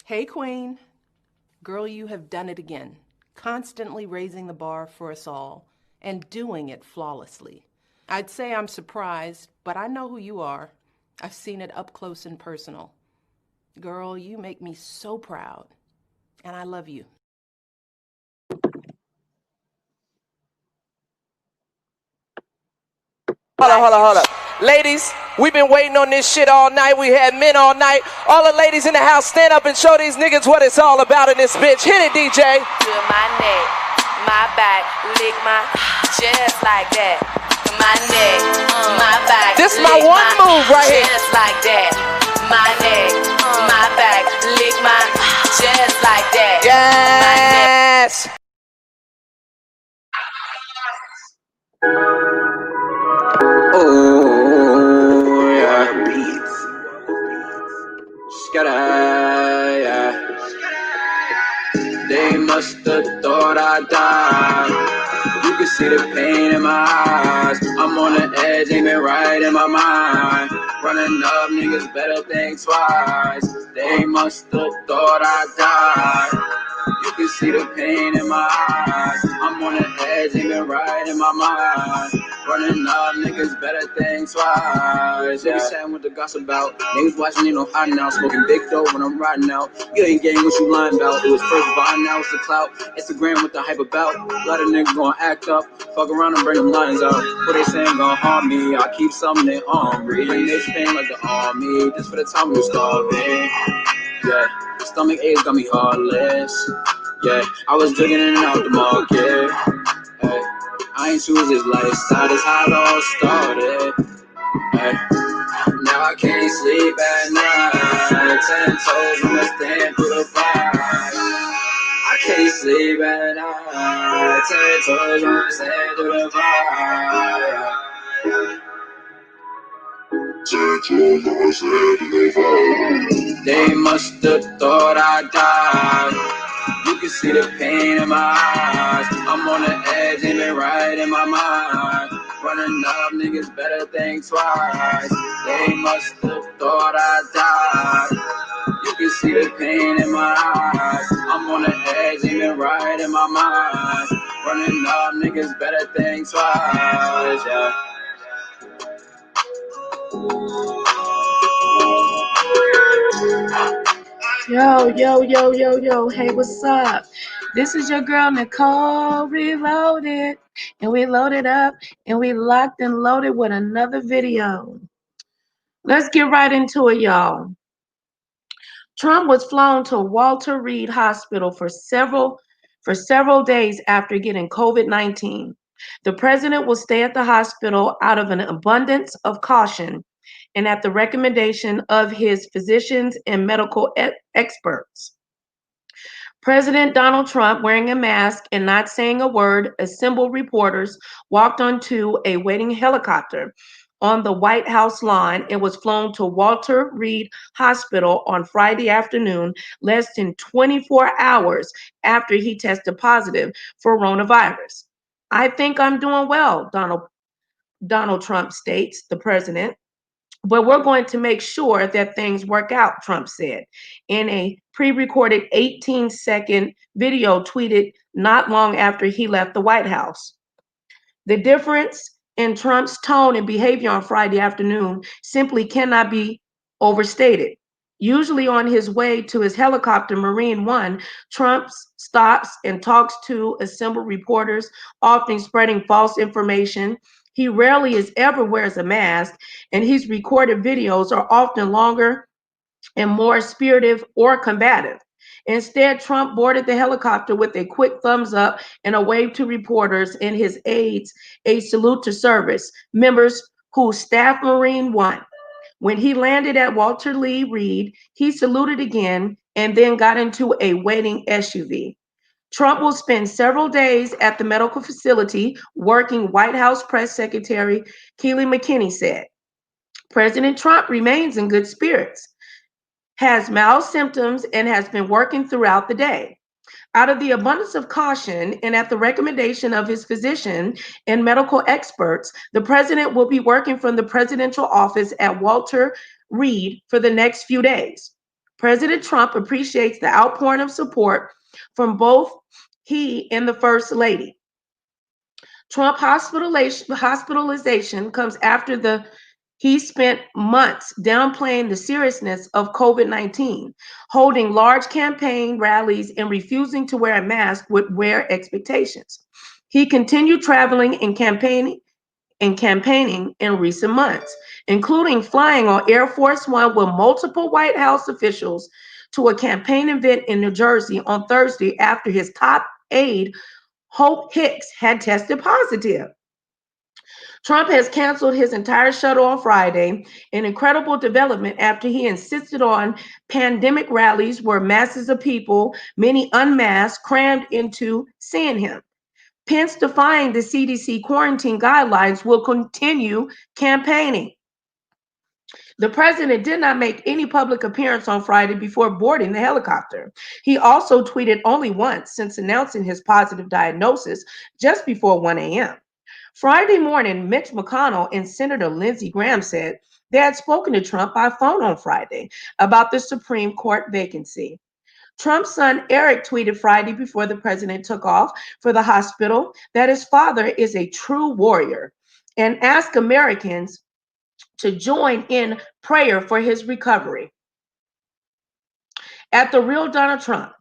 Hey, Queen. Girl, you have done it again, constantly raising the bar for us all and doing it flawlessly. I'd say I'm surprised, but I know who you are. I've seen it up close and personal. Girl, you make me so proud, and I love you. Hold up. Ladies, we've been waiting on this shit all night. We had men all night. All the ladies in the house, stand up and show these niggas what it's all about in this bitch. Hit it, DJ. To my neck, my back, lick my just like that. My neck, my back. This is my one move right here. Just like that. My neck, my back, lick my just like that. Yes. Oh, yeah. Yeah. They must have thought I died. You can see the pain in my eyes. I'm on the edge, aiming right in my mind. Running up, niggas better think twice. They must have thought I died. You can see the pain in my eyes. I'm on the edge, aiming right in my mind. Running up, niggas better think twice. Yeah, chatting with the gossip about. Niggas watching, you know, hot now. Smoking big dope when I'm riding out. You ain't getting what you lying about. It was first Vine, now it's the clout. Instagram with the hype about. A lot of niggas gonna act up. Fuck around and bring them lines out. What they saying gonna harm me. I keep something they on. Reading they spin like the army. Just for the time we starving. Yeah, stomach aches got me heartless. Yeah, I was digging in and out the market. Hey, I ain't choose this lifestyle, this how it all started. Hey, now I can't sleep at night. 10 toes on the stand through the fire. I can't sleep at night. 10 toes on the stand through the fire. They must have thought I died. You can see the pain in my eyes. I'm on the edge, aiming right in my mind. Running up, niggas better think twice. They must have thought I died. You can see the pain in my eyes. I'm on the edge, aiming right in my mind. Running up, niggas better think twice. Yeah. Yo. Hey, what's up? This is your girl, Nicole Reloaded. And we loaded up and we locked and loaded with another video. Let's get right into it, y'all. Trump was flown to Walter Reed Hospital for several days after getting COVID-19. The president will stay at the hospital out of an abundance of caution and at the recommendation of his physicians and medical experts. President Donald Trump, wearing a mask and not saying a word, assembled reporters, walked onto a waiting helicopter on the White House lawn and was flown to Walter Reed Hospital on Friday afternoon, less than 24 hours after he tested positive for coronavirus. I think I'm doing well, Donald Trump states, the president. But we're going to make sure that things work out, Trump said in a pre-recorded 18-second video tweeted not long after he left the White House. The difference in Trump's tone and behavior on Friday afternoon simply cannot be overstated. Usually on his way to his helicopter, Marine One, Trump stops and talks to assembled reporters, often spreading false information. He rarely, if ever, wears a mask, and his recorded videos are often longer and more spirited or combative. Instead, Trump boarded the helicopter with a quick thumbs up and a wave to reporters and his aides, a salute to service members who staffed Marine One. When he landed at Walter Reed, he saluted again and then got into a waiting SUV. Trump will spend several days at the medical facility working, White House Press Secretary Keely McKinney said. President Trump remains in good spirits, has mild symptoms, and has been working throughout the day. Out of the abundance of caution and at the recommendation of his physician and medical experts, the president will be working from the presidential office at Walter Reed for the next few days. President Trump appreciates the outpouring of support from both he and the First Lady. Trump hospitalization comes after he spent months downplaying the seriousness of COVID-19, holding large campaign rallies and refusing to wear a mask with rare expectations. He continued traveling and campaigning in recent months, including flying on Air Force One with multiple White House officials to a campaign event in New Jersey on Thursday after his top aide, Hope Hicks, had tested positive. Trump has canceled his entire shuttle on Friday, an incredible development after he insisted on pandemic rallies where masses of people, many unmasked, crammed into seeing him. Pence, defying the CDC quarantine guidelines, will continue campaigning. The president did not make any public appearance on Friday before boarding the helicopter. He also tweeted only once since announcing his positive diagnosis just before 1 a.m. Friday morning, Mitch McConnell and Senator Lindsey Graham said they had spoken to Trump by phone on Friday about the Supreme Court vacancy. Trump's son Eric tweeted Friday before the president took off for the hospital that his father is a true warrior and asked Americans to join in prayer for his recovery. At the real Donald Trump,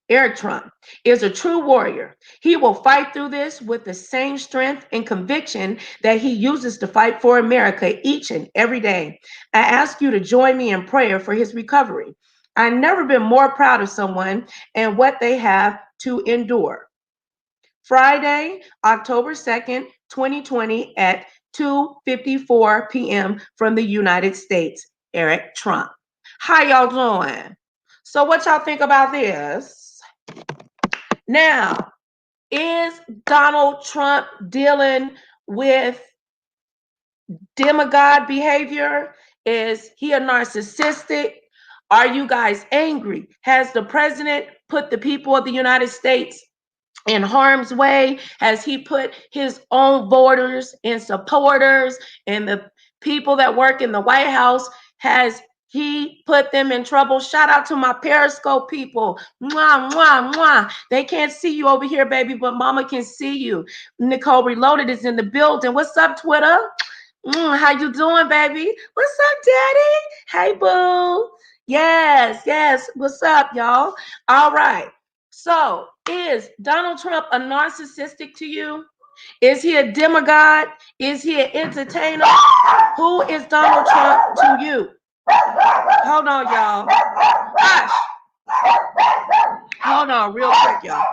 Eric Trump is a true warrior. He will fight through this with the same strength and conviction that he uses to fight for America each and every day. I ask you to join me in prayer for his recovery. I've never been more proud of someone and what they have to endure. Friday, October 2nd, 2020 at 2:54 p.m. from the United States, Eric Trump. How y'all doing? So what y'all think about this? Now, is Donald Trump dealing with demigod behavior? Is he a narcissistic? Are you guys angry? Has the president put the people of the United States in harm's way? Has he put his own voters and supporters and the people that work in the White House, has he put them in trouble? Shout out to my Periscope people. Mwah, mwah, mwah. They can't see you over here, baby, but mama can see you. Nicole Reloaded is in the building. What's up, Twitter? How you doing, baby? What's up, daddy? Hey, boo. Yes. What's up, y'all? All right. So, is Donald Trump a narcissistic to you? Is he a demigod? Is he an entertainer? Who is Donald Trump to you? Hold on, y'all. Hush. Hold on real quick, y'all.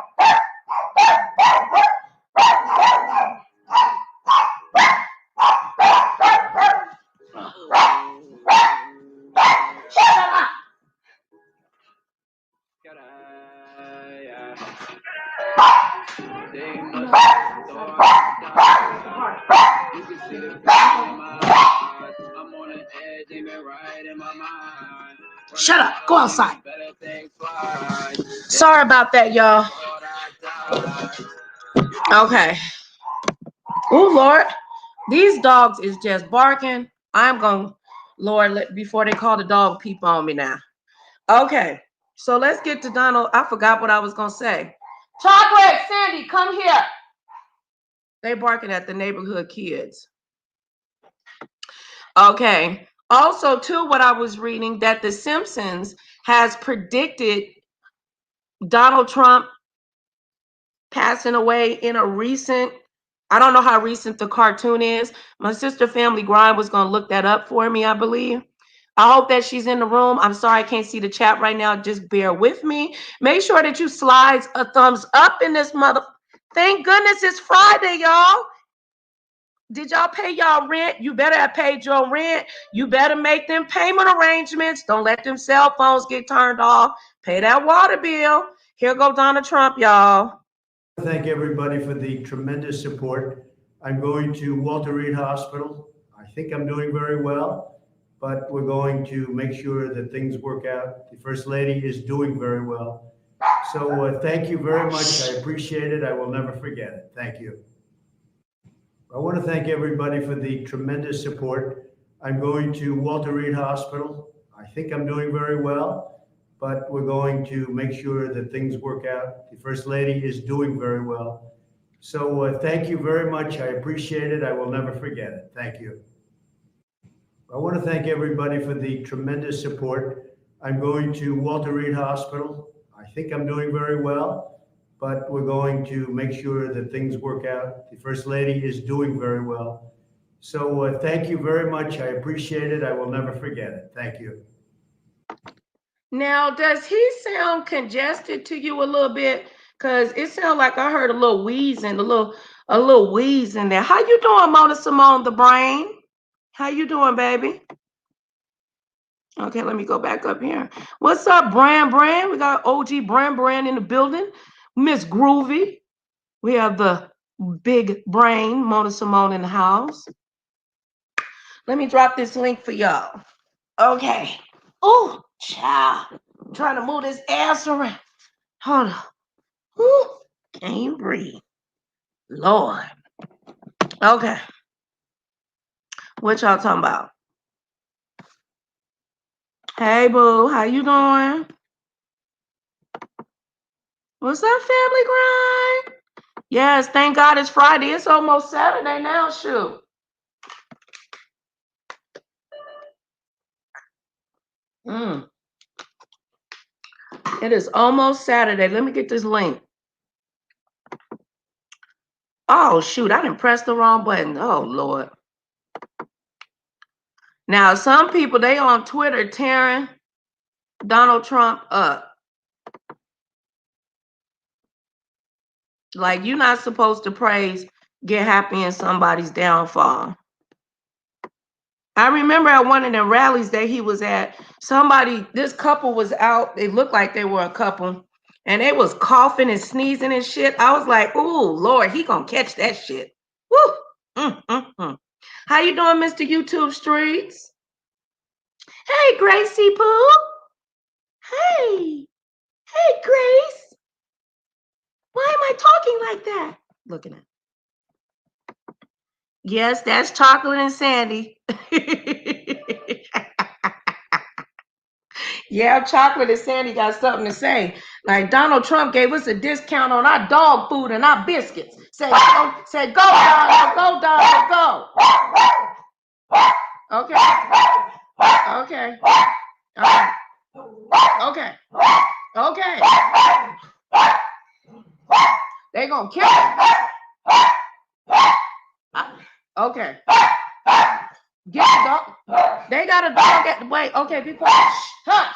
Shut up. Go outside. Sorry about that, y'all. Okay. Oh, Lord. These dogs is just barking. I'm going to, Lord, before they call the dog people on me now. Okay. So let's get to Donald. I forgot what I was going to say. Chocolate, Sandy, come here. They barking at the neighborhood kids. Okay. Also, too, what I was reading, that The Simpsons has predicted Donald Trump passing away in a recent, I don't know how recent the cartoon is. My sister Family Grind was going to look that up for me, I believe. I hope that she's in the room. I'm sorry I can't see the chat right now. Just bear with me. Make sure that you slide a thumbs up in this mother. Thank goodness it's Friday, y'all. Did y'all pay y'all rent? You better have paid your rent. You better make them payment arrangements. Don't let them cell phones get turned off. Pay that water bill. Here go Donald Trump, y'all. Thank everybody for the tremendous support. I'm going to Walter Reed Hospital. I think I'm doing very well, but we're going to make sure that things work out. The First Lady is doing very well. So thank you very much. I appreciate it. I will never forget it. Thank you. I want to thank everybody for the tremendous support. I'm going to Walter Reed Hospital. I think I'm doing very well, but we're going to make sure that things work out. The First Lady is doing very well. So thank you very much. I appreciate it. I will never forget it. Thank you. I want to thank everybody for the tremendous support. I'm going to Walter Reed Hospital. I think I'm doing very well, but we're going to make sure that things work out. The First Lady is doing very well. So thank you very much. I appreciate it. I will never forget it. Thank you. Now, does he sound congested to you a little bit? Because it sounds like I heard a little wheezing, a little wheeze in there. How you doing, Mona Simone the Brain? How you doing, baby? Okay, let me go back up here. What's up, Brand? We got OG Brand in the building. Miss Groovy. We have the big brain, Mona Simone, in the house. Let me drop this link for y'all. Okay. Oh, child. I'm trying to move this ass around. Hold on. Ooh, can't breathe. Lord. Okay. What y'all talking about? Hey, boo. How you doing? What's up, family grind? Yes, thank God it's Friday. It's almost Saturday now, shoot. It is almost Saturday. Let me get this link. Oh, shoot. I didn't press the wrong button. Oh, Lord. Now, some people, they on Twitter tearing Donald Trump up. Like, you're not supposed to praise, get happy in somebody's downfall. I remember at one of the rallies that he was at, this couple was out. They looked like they were a couple. And they was coughing and sneezing and shit. I was like, ooh, Lord, he gonna catch that shit. Woo! How you doing, Mr. YouTube Streets? Hey, Gracie Poo. Hey. Hey, Grace. Why am I talking like that? Looking at. Yes, that's Chocolate and Sandy. Yeah, Chocolate and Sandy got something to say. Like Donald Trump gave us a discount on our dog food and our biscuits. Say, go, Donald, go. Okay. They gonna kill him. Okay. Get the dog. They got a dog at the wait. Okay, be quiet. Hush.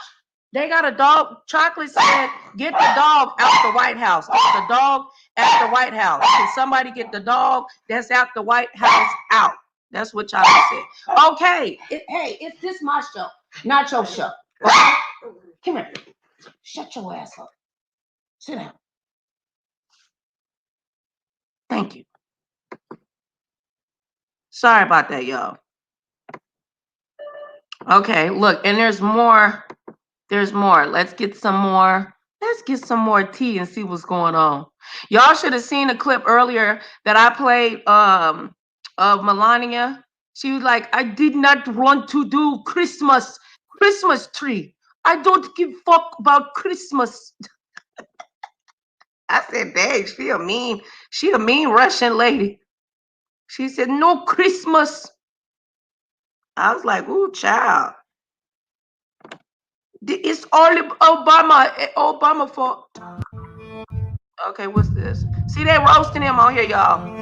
They got a dog. Chocolate said, get the dog out the White House. Get the dog at the White House. Can somebody get the dog that's at the White House out? That's what Chocolate said. Okay. Hey, this is my show, not your show. Okay? Come here. Shut your ass up. Sit down. Thank you. Sorry about that, y'all. Okay, look, and there's more. Let's get some more tea and see what's going on. Y'all should have seen a clip earlier that I played of Melania. She was like, I did not want to do Christmas tree. I don't give a fuck about Christmas. I said, dang, she a mean Russian lady. She said, no Christmas. I was like, ooh, child. It's all Obama fault. Okay, what's this? See, they roasting him on here, y'all.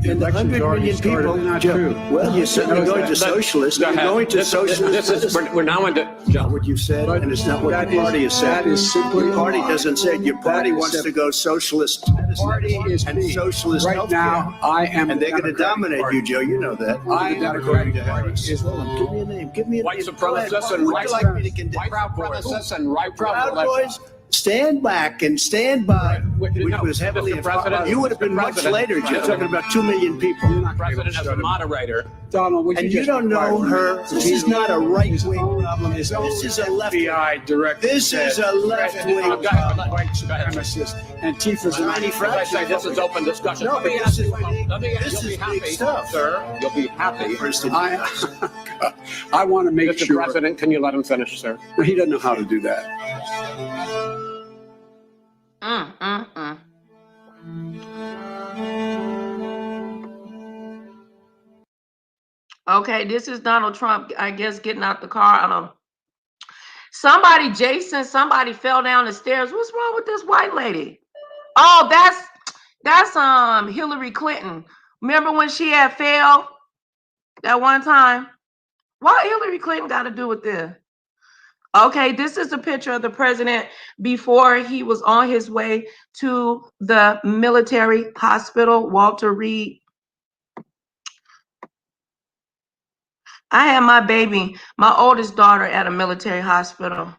And the 100 million people, not true. Well, you're certainly going to socialist. You're going to socialist. We're now into what you said, and it's not what the party has said. Your party doesn't say. Your party wants to go socialist. party is and socialist right now. I am, and they're going to dominate you, Joe. You know that. I am according to Harris. Give me a name. Give me a White name. supremacists and Would you like me to condemn Proud Boys and right Proud Boys? stand back and stand by, which was heavily President, you would have been much later. You're talking about 2 million people. President as a moderator. Donald, would you just don't know her. This is not a right-wing problem. This is a left-wing. This is a left-wing problem. White supremacists. Antifa's an anti-fracture. This is open discussion. No, this is big stuff, sir. You'll be happy. I want to make Mr. sure. President, can you let him finish, sir? He doesn't know how to do that. Okay, this is Donald Trump, I guess, getting out the car. I don't know. Somebody fell down the stairs. What's wrong with this white lady? Oh, that's Hillary Clinton. Remember when she had failed that one time? What Hillary Clinton got to do with this? Okay, this is a picture of the president before he was on his way to the military hospital, Walter Reed. I had my baby, my oldest daughter, at a military hospital.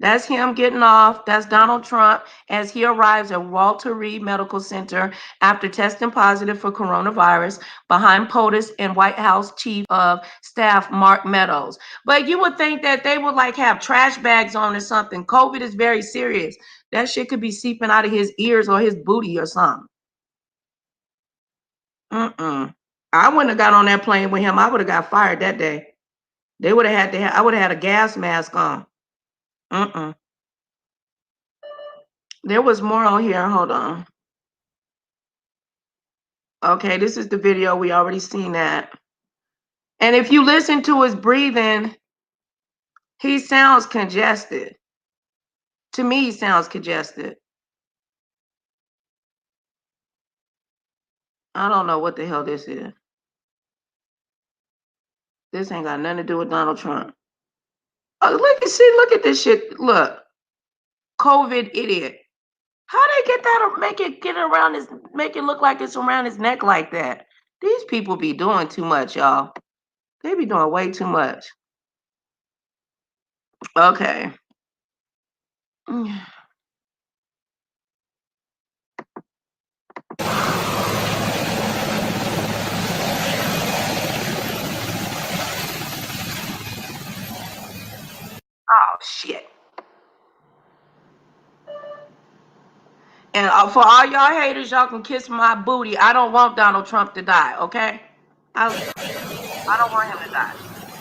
That's him getting off. That's Donald Trump as he arrives at Walter Reed Medical Center after testing positive for coronavirus behind POTUS and White House Chief of Staff Mark Meadows. But you would think that they would like have trash bags on or something. COVID is very serious. That shit could be seeping out of his ears or his booty or something. I wouldn't have got on that plane with him. I would have got fired that day. They would have had I would have had a gas mask on. There was more on here. Hold on. Okay, this is the video. We already seen that. And if you listen to his breathing, he sounds congested. To me, he sounds congested. I don't know what the hell this is. This ain't got nothing to do with Donald Trump. Oh, look at this shit. Look. COVID idiot. How they get that or make it look like it's around his neck like that? These people be doing too much, y'all. They be doing way too much. Okay. Oh, shit. And for all y'all haters, y'all can kiss my booty. I don't want Donald Trump to die, okay? I don't want him to die.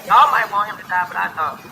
Y'all might want him to die, but I don't.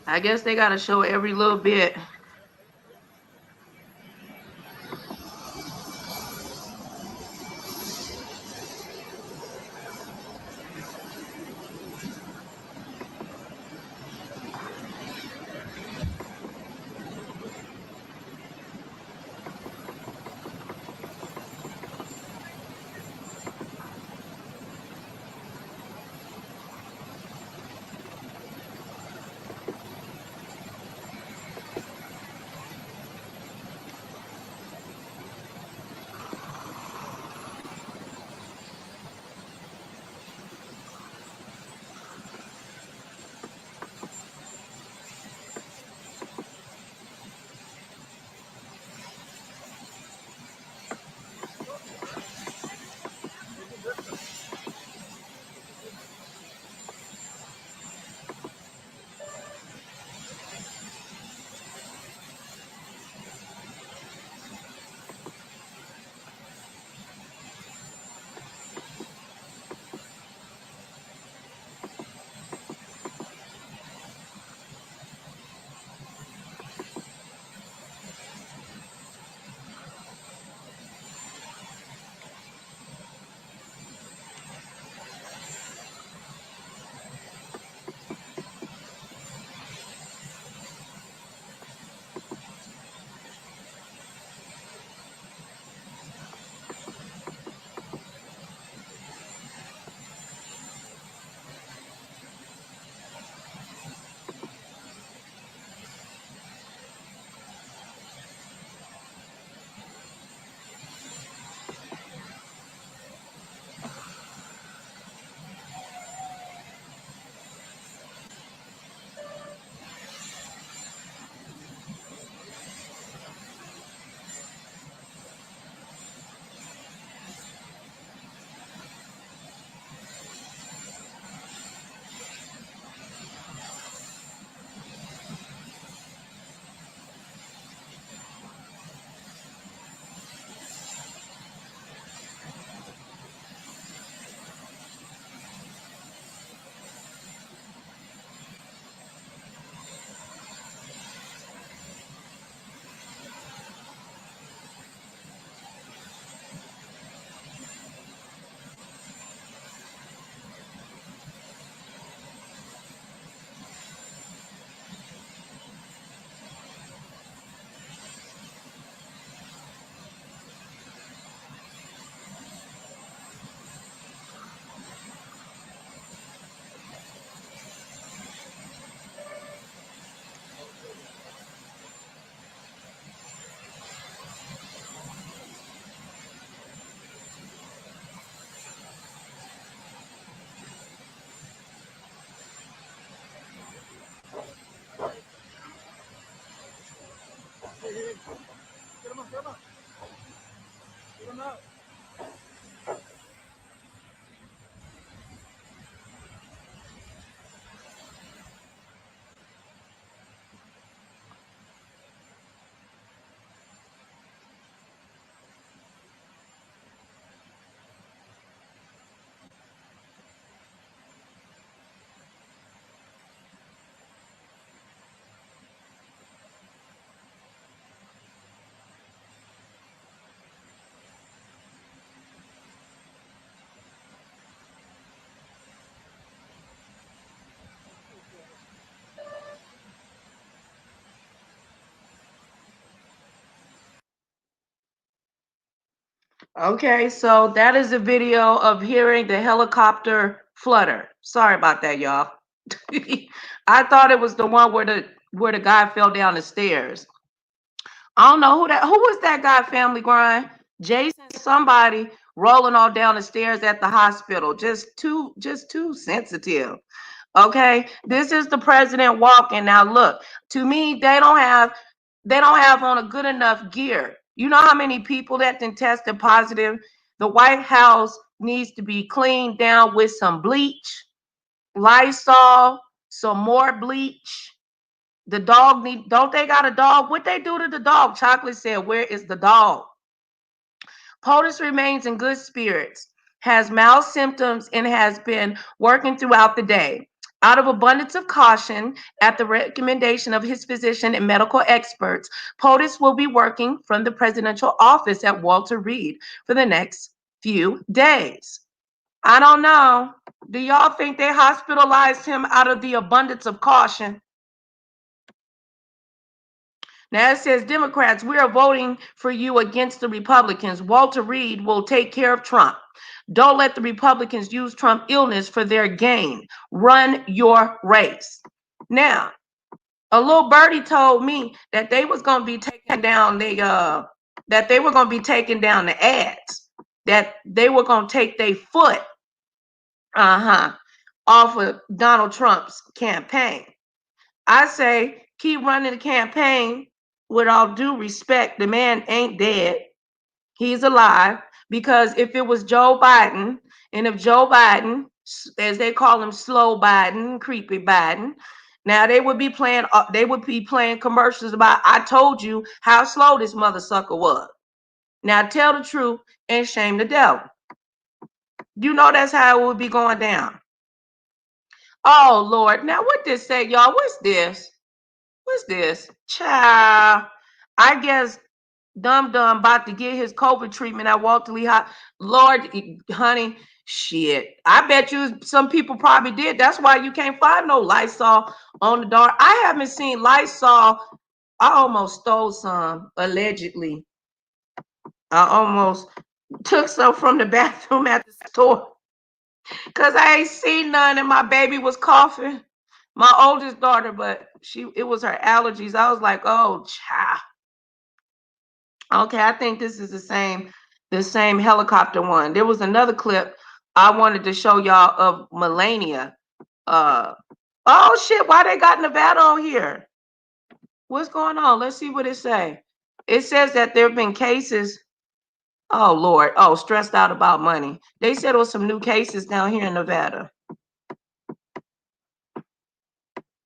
I guess they got to show every little bit. Okay, so that is a video of hearing the helicopter flutter. Sorry about that, y'all. I thought it was the one where the guy fell down the stairs. I don't know who was that guy, Family Grind? Jason, somebody rolling all down the stairs at the hospital. Just too sensitive. Okay, this is the president walking. Now look, to me, they don't have on a good enough gear. You know how many people that then tested positive? The White House needs to be cleaned down with some bleach, Lysol, some more bleach. The dog don't they got a dog? What they do to the dog? Chocolate said, where is the dog? POTUS remains in good spirits, has mild symptoms, and has been working throughout the day. Out of abundance of caution, at the recommendation of his physician and medical experts, POTUS will be working from the presidential office at Walter Reed for the next few days. I don't know. Do y'all think they hospitalized him out of the abundance of caution? Now it says, Democrats, we are voting for you against the Republicans. Walter Reed will take care of Trump. Don't let the Republicans use Trump illness for their gain. Run your race. Now, a little birdie told me that they was going to be taking down the ads, that they were going to take their foot off of Donald Trump's campaign. I say keep running the campaign. With all due respect, the man ain't dead. He's alive, because if it was Joe Biden, and if Joe Biden, as they call him, slow Biden, creepy Biden, now they would be playing commercials about, I told you how slow this mother sucker was. Now tell the truth and shame the devil. You know that's how it would be going down. Oh Lord, now what this say, y'all? What's this? What's this? Child, I guess Dum about to get his COVID treatment at Walter Lee High. Lord, honey, shit. I bet you some people probably did. That's why you can't find no Lysol on the door. I haven't seen Lysol. I almost stole some, allegedly. I almost took some from the bathroom at the store because I ain't seen none, and my baby was coughing. My oldest daughter, but it was her allergies. I was like, oh, child. Okay, I think this is the same helicopter one. There was another clip I wanted to show y'all of Melania. Oh shit, why they got Nevada on here? What's going on? Let's see what it say. It says that there have been cases. Oh Lord, stressed out about money. They said there was some new cases down here in Nevada.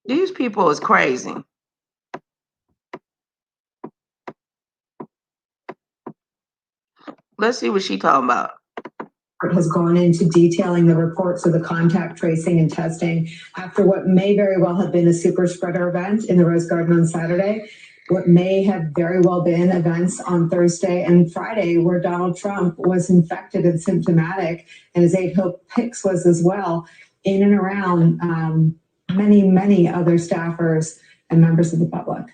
These people is crazy. Let's see what she talking about. Has gone into detailing the reports of the contact tracing and testing after what may very well have been a super spreader event in the Rose Garden on Saturday, what may have very well been events on Thursday and Friday where Donald Trump was infected and symptomatic, and his aide Hope Hicks was as well, in and around many other staffers and members of the public.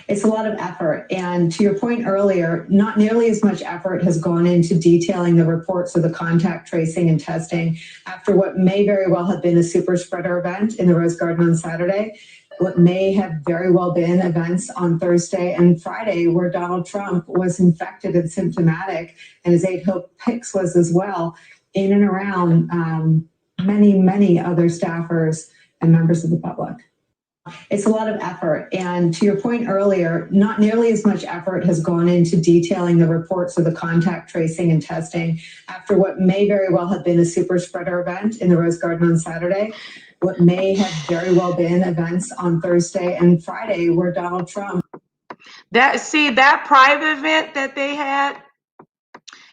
It's a lot of effort. And to your point earlier, not nearly as much effort has gone into detailing the reports of the contact tracing and testing after what may very well have been a super spreader event in the Rose Garden on Saturday, what may have very well been events on Thursday and Friday where Donald Trump was infected and symptomatic, and his aide Hope Hicks was as well, in and around many other staffers and members of the public. It's a lot of effort. And to your point earlier, not nearly as much effort has gone into detailing the reports of the contact tracing and testing after what may very well have been a super spreader event in the Rose Garden on Saturday, what may have very well been events on Thursday and Friday where Donald Trump. That private event that they had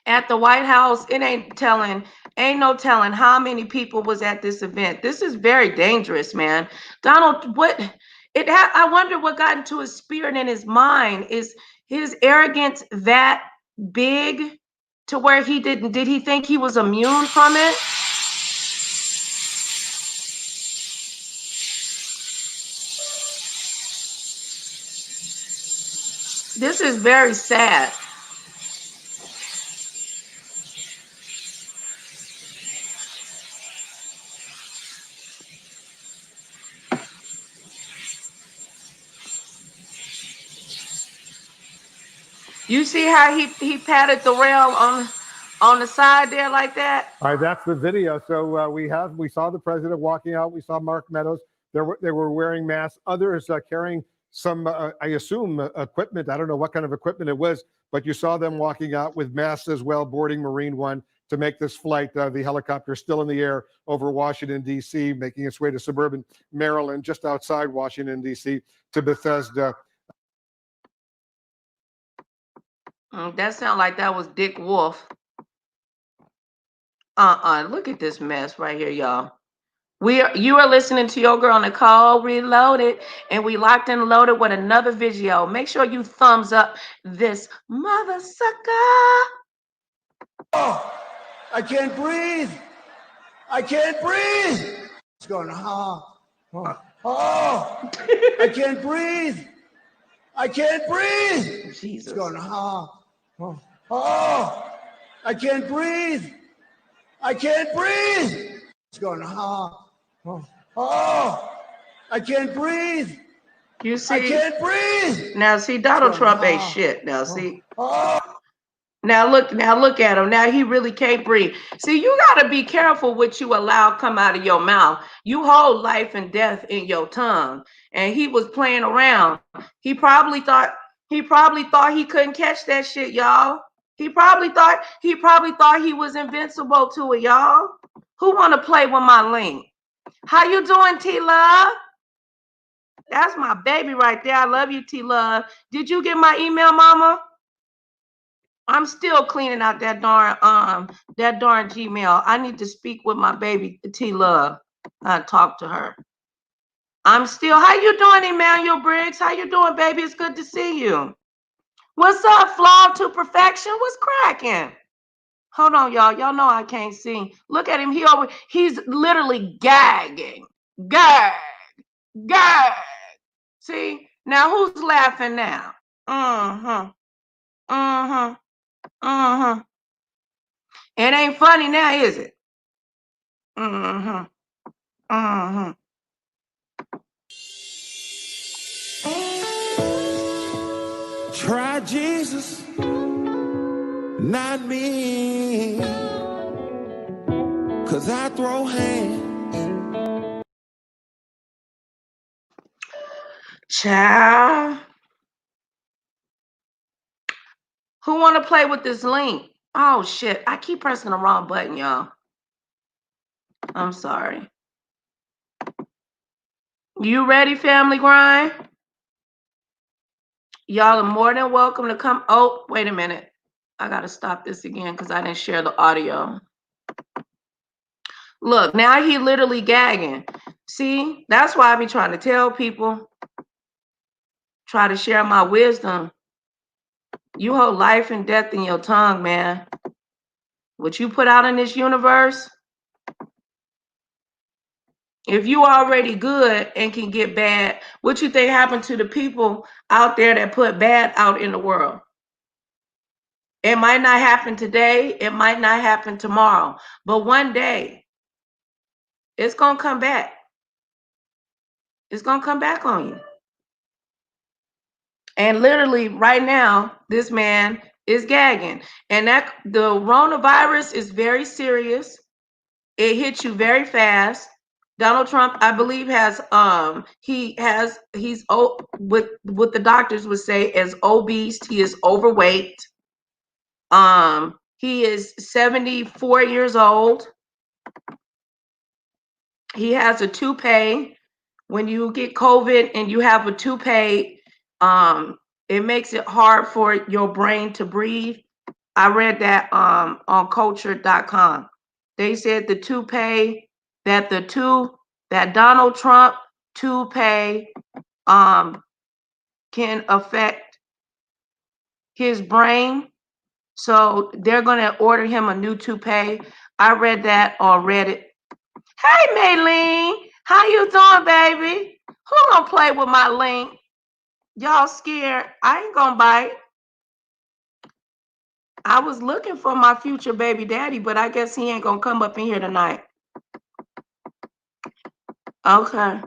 at the White House, ain't no telling how many people was at this event. This is very dangerous, man. Donald, I wonder what got into his spirit and his mind. Is his arrogance that big to where did he think he was immune from it? This is very sad. You see how he patted the rail on the side there like that? All right, that's the video. So we saw the president walking out. We saw Mark Meadows. They were wearing masks. Others carrying some, I assume, equipment. I don't know what kind of equipment it was, but you saw them walking out with masks as well, boarding Marine One to make this flight. The helicopter still in the air over Washington, D.C., making its way to suburban Maryland, just outside Washington, D.C., to Bethesda. That sounded like that was Dick Wolf. Look at this mess right here, y'all. You are listening to your girl Nicole Reloaded, and we locked and loaded with another video. Make sure you thumbs up this mother sucker. Oh, I can't breathe. I can't breathe. It's going, oh, I can't breathe. I can't breathe. Jesus. It's going, I can't breathe. I can't breathe. It's going, I can't breathe. You see? I can't breathe. Now see, Donald Trump ain't shit. Now see. Now look at him. Now he really can't breathe. See, you gotta be careful what you allow come out of your mouth. You hold life and death in your tongue. And he was playing around. He probably thought he couldn't catch that shit, y'all. He probably thought he was invincible to it, y'all. Who wanna play with my link? How you doing, T-Love? That's my baby right there. I love you, T-Love. Did you get my email, mama? I'm still cleaning out that darn Gmail. I need to speak with my baby T-Love. Talk to her. How you doing, Emmanuel Briggs? How you doing, baby? It's good to see you. What's up, Flawed to Perfection? What's cracking? Hold on, y'all. Y'all know I can't see. Look at him. He's literally gagging. Gag. Gag. See? Now who's laughing now? It ain't funny now, is it? Try Jesus, not me, 'cause I throw hands. Child. Who want to play with this link? Oh, shit. I keep pressing the wrong button, y'all. I'm sorry. You ready, Family Grind? Y'all are more than welcome to come. Oh, wait a minute. I got to stop this again because I didn't share the audio. Look, now he literally gagging. See, that's why I be trying to tell people, try to share my wisdom. You hold life and death in your tongue, man. What you put out in this universe, if you already good and can get bad, what you think happened to the people out there that put bad out in the world? It might not happen today. It might not happen tomorrow. But one day, it's going to come back. It's going to come back on you. And literally right now, this man is gagging. And that the coronavirus is very serious. It hits you very fast. Donald Trump, I believe, has he's what the doctors would say as obese. He is overweight. He is 74 years old. He has a toupee. When you get COVID and you have a toupee, it makes it hard for your brain to breathe. I read that on culture.com. They said the toupee that Donald Trump toupee can affect his brain. So they're going to order him a new toupee. I read that on Reddit. Hey, Maylene, how you doing, baby? Who gonna play with my link? Y'all scared? I ain't gonna bite. I was looking for my future baby daddy, but I guess he ain't gonna come up in here tonight. Okay.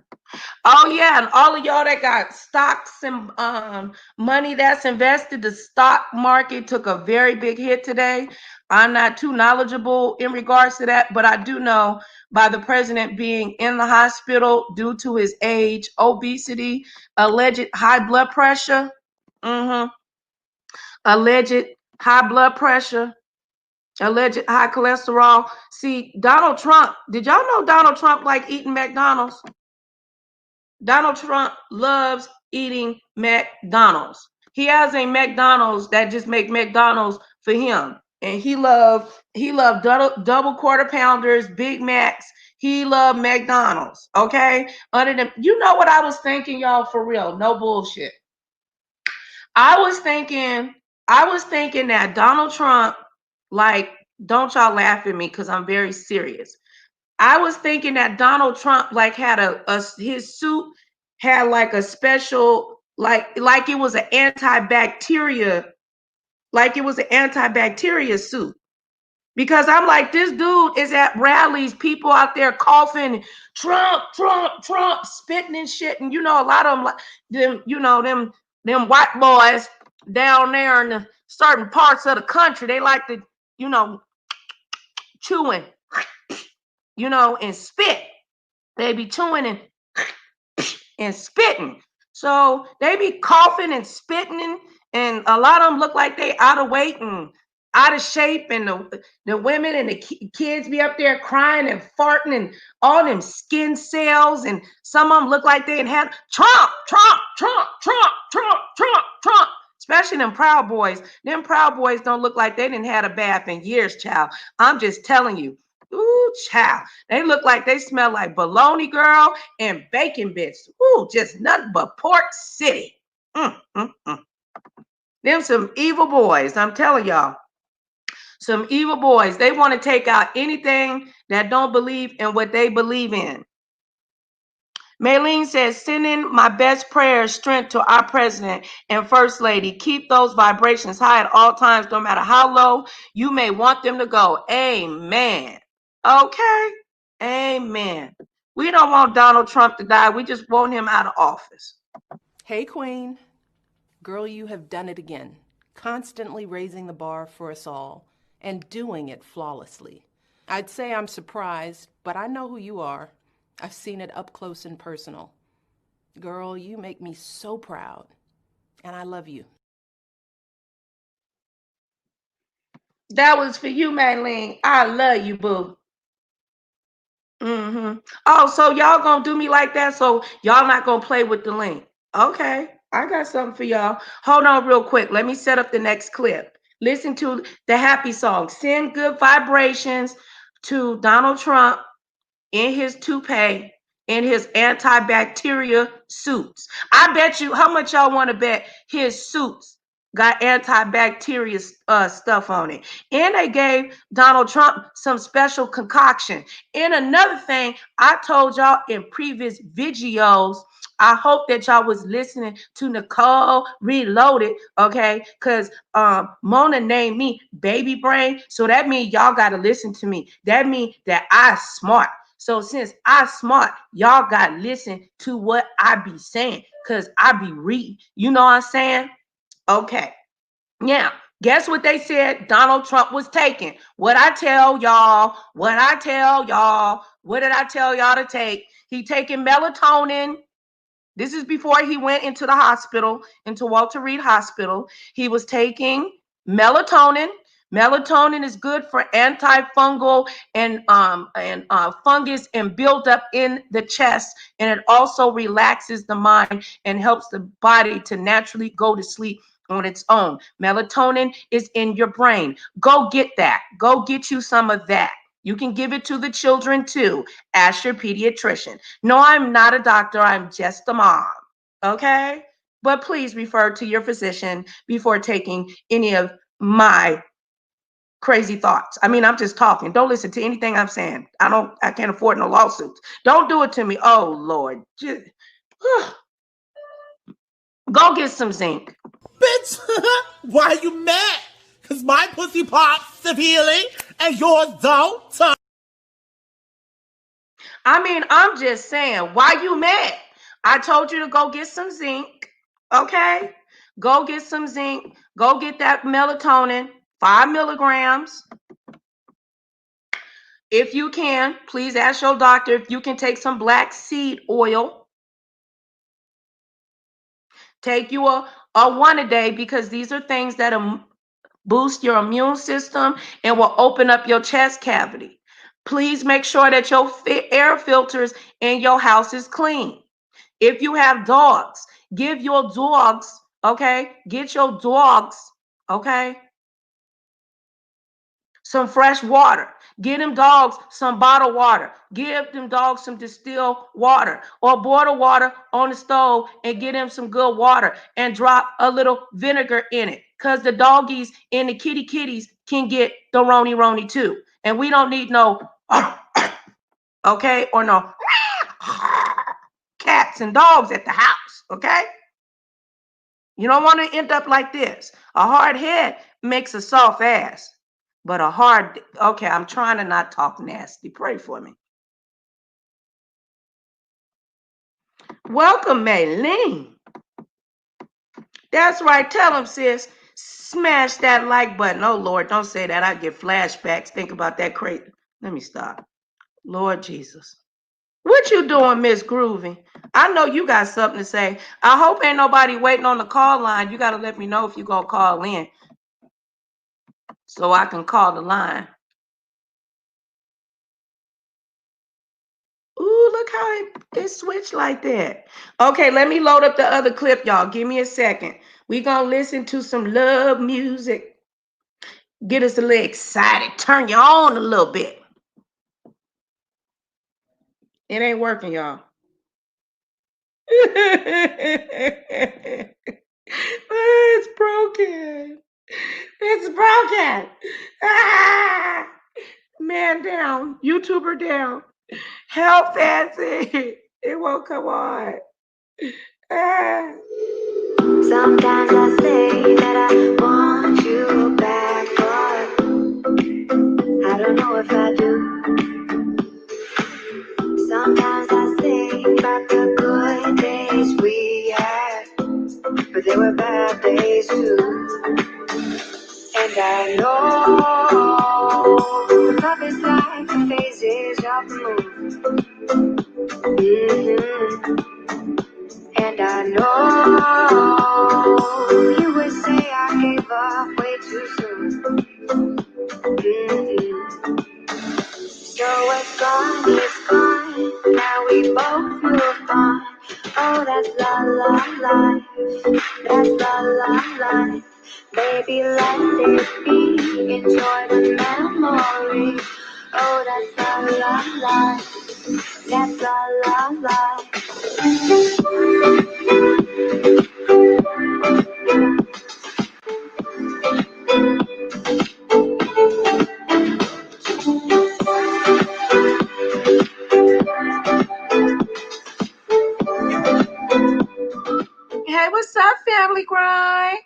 Oh yeah, and all of y'all that got stocks and money that's invested, the stock market took a very big hit today. I'm not too knowledgeable in regards to that, but I do know by the president being in the hospital due to his age, obesity, alleged high blood pressure, alleged high blood pressure, alleged high cholesterol. See, Donald Trump, did y'all know Donald Trump like eating McDonald's? Donald Trump loves eating McDonald's. He has a McDonald's that just make McDonald's for him. And he loved double quarter pounders, Big Macs. He loved McDonald's. Okay. You know what I was thinking, y'all, for real. No bullshit. I was thinking that Donald Trump, like, don't y'all laugh at me because I'm very serious. I was thinking that Donald Trump like had his suit had like a special like it was an antibacteria suit. Because I'm like, this dude is at rallies, people out there coughing, Trump, Trump, Trump, spitting and shit. And you know, a lot of them, like them white boys down there in the certain parts of the country, they like to, chewing, and spit. They be chewing and spitting. So they be coughing and spitting, and a lot of them look like they out of weight and out of shape, and the women and the kids be up there crying and farting and all them skin cells, and some of them look like they had Trump, Trump, Trump, Trump, Trump, Trump, Trump. Especially them Proud Boys. Them Proud Boys don't look like they didn't had a bath in years, child. I'm just telling you. Ooh, child. They look like they smell like bologna, girl, and bacon bits. Ooh, just nothing but Pork City. Them some evil boys, I'm telling y'all. Some evil boys. They want to take out anything that don't believe in what they believe in. Maylene says, sending my best prayers, strength to our president and first lady. Keep those vibrations high at all times, no matter how low you may want them to go. Amen. Okay. Amen. We don't want Donald Trump to die. We just want him out of office. Hey, Queen. Girl, you have done it again. Constantly raising the bar for us all and doing it flawlessly. I'd say I'm surprised, but I know who you are. I've seen it up close and personal. Girl, you make me so proud, and I love you. That was for you, Maylene. I love you, boo. Oh, so y'all gonna do me like that? So y'all not gonna play with the link? Okay, I got something for y'all. Hold on real quick. Let me set up the next clip. Listen to the happy song. Send good vibrations to Donald Trump in his toupee, in his antibacterial suits. I bet you, how much y'all want to bet his suits got antibacterial stuff on it? And they gave Donald Trump some special concoction. And another thing I told y'all in previous videos, I hope that y'all was listening to Nicole Reloaded, okay? Because Mona named me Baby Brain. So that means y'all got to listen to me. That means that I smart. So since I smart, y'all got to listen to what I be saying, because I be reading. You know what I'm saying? Okay. Now, guess what they said Donald Trump was taking? What I tell y'all What did I tell y'all to take? He taking melatonin. This is before he went into the hospital, into Walter Reed Hospital. He was taking melatonin. Melatonin is good for antifungal and fungus and buildup in the chest. And it also relaxes the mind and helps the body to naturally go to sleep on its own. Melatonin is in your brain. Go get that. Go get you some of that. You can give it to the children too. Ask your pediatrician. No, I'm not a doctor. I'm just a mom. Okay? But please refer to your physician before taking any of my crazy thoughts. I mean, I'm just talking. Don't listen to anything I'm saying. I can't afford no lawsuits. Don't do it to me. Oh, Lord. Go get some zinc. Bitch, why are you mad? Because my pussy pops severely and yours don't. I mean, I'm just saying, why you mad? I told you to go get some zinc, okay? Go get some zinc. Go get that melatonin, 5 milligrams. If you can, please ask your doctor if you can take some black seed oil. Take you a one a day, because these are things that boost your immune system and will open up your chest cavity. Please make sure that your air filters in your house is clean. If you have dogs, give your dogs, okay? Get your dogs, okay? Some fresh water. Give them dogs some bottled water. Give them dogs some distilled water, or boil the water on the stove and give them some good water and drop a little vinegar in it, because the doggies and the kitties can get the roni too. And we don't need no, okay, or no cats and dogs at the house, okay? You don't want to end up like this. A hard head makes a soft ass. But a hard, okay, I'm trying to not talk nasty. Pray for me. Welcome, Maylene. That's right. Tell them, sis. Smash that like button. Oh, Lord, don't say that. I get flashbacks. Think about that crazy. Let me stop. Lord Jesus. What you doing, Miss Groovy? I know you got something to say. I hope ain't nobody waiting on the call line. You got to let me know if you're going to call in so I can call the line. Ooh, look how it switched like that. Okay, let me load up the other clip, y'all. Give me a second. We're going to listen to some love music. Get us a little excited. Turn you on a little bit. It ain't working, y'all. It's broken. It's broken. Ah! Man down. YouTuber down. Help, Fancy. It won't come on. Ah. Sometimes I say that I want you back, but I don't know if I do. Sometimes I think about the good days we had, but there were bad days too. And I know love is like the phases of the moon. And I know you would say I gave up way too soon. So it's gone, now we both move on. Oh, that's la la life, that's la la life. Baby, let it be, enjoy the memory. Oh, that's la la life, that's la la life. Hey, what's up, family grind?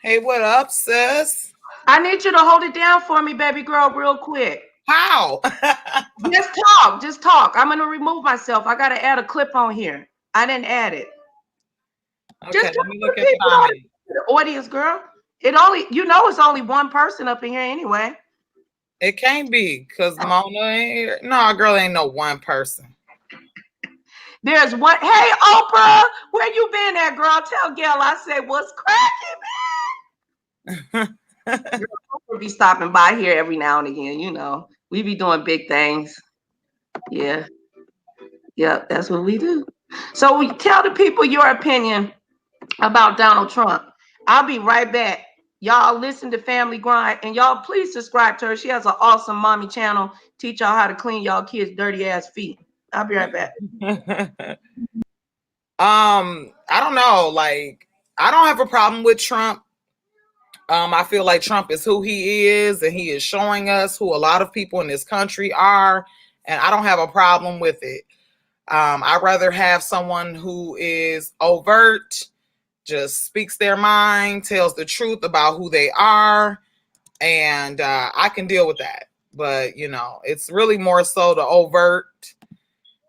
Hey, what up, sis? I need you to hold it down for me, baby girl, real quick. How? Just talk. I'm gonna remove myself. I gotta add a clip on here. I didn't add it. Okay, just let me look at the audience, girl. It's only one person up in here anyway. It can't be because Mona ain't here. No, girl ain't no one person. There's one. Hey, Oprah, where you been at, girl? Tell Gail I said, what's cracking, man? Girl, Oprah be stopping by here every now and again. You know, we be doing big things. Yeah. Yeah, that's what we do. So we tell the people your opinion about Donald Trump. I'll be right back. Y'all listen to Family Grind, and y'all please subscribe to her. She has an awesome mommy channel. Teach y'all how to clean y'all kids' dirty ass feet. I'll be right back. I don't know. Like, I don't have a problem with Trump. I feel like Trump is who he is, and he is showing us who a lot of people in this country are, and I don't have a problem with it. I'd rather have someone who is overt, just speaks their mind, tells the truth about who they are, and I can deal with that. But, you know, it's really more so the overt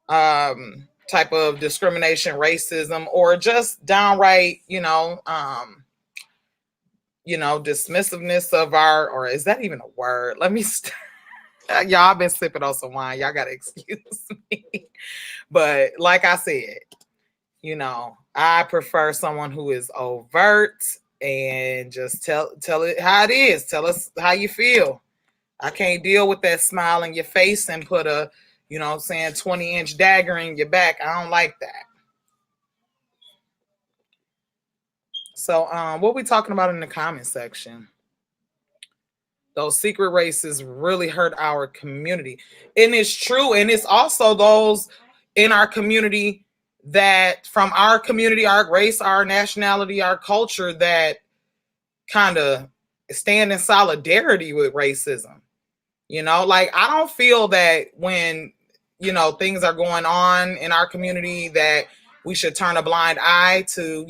type of discrimination, racism, or just downright, dismissiveness of our, or is that even a word? Let me y'all, I've been sipping on some wine. Y'all got to excuse me. But like I said, I prefer someone who is overt and just tell it how it is. Tell us how you feel. I can't deal with that smile in your face and put a, 20-inch dagger in your back. I don't like that. So what we talking about in the comment section? Those secret races really hurt our community. And it's true. And it's also those in our community that from our community, our race, our nationality, our culture that kind of stand in solidarity with racism. Like I don't feel that when, things are going on in our community that we should turn a blind eye to,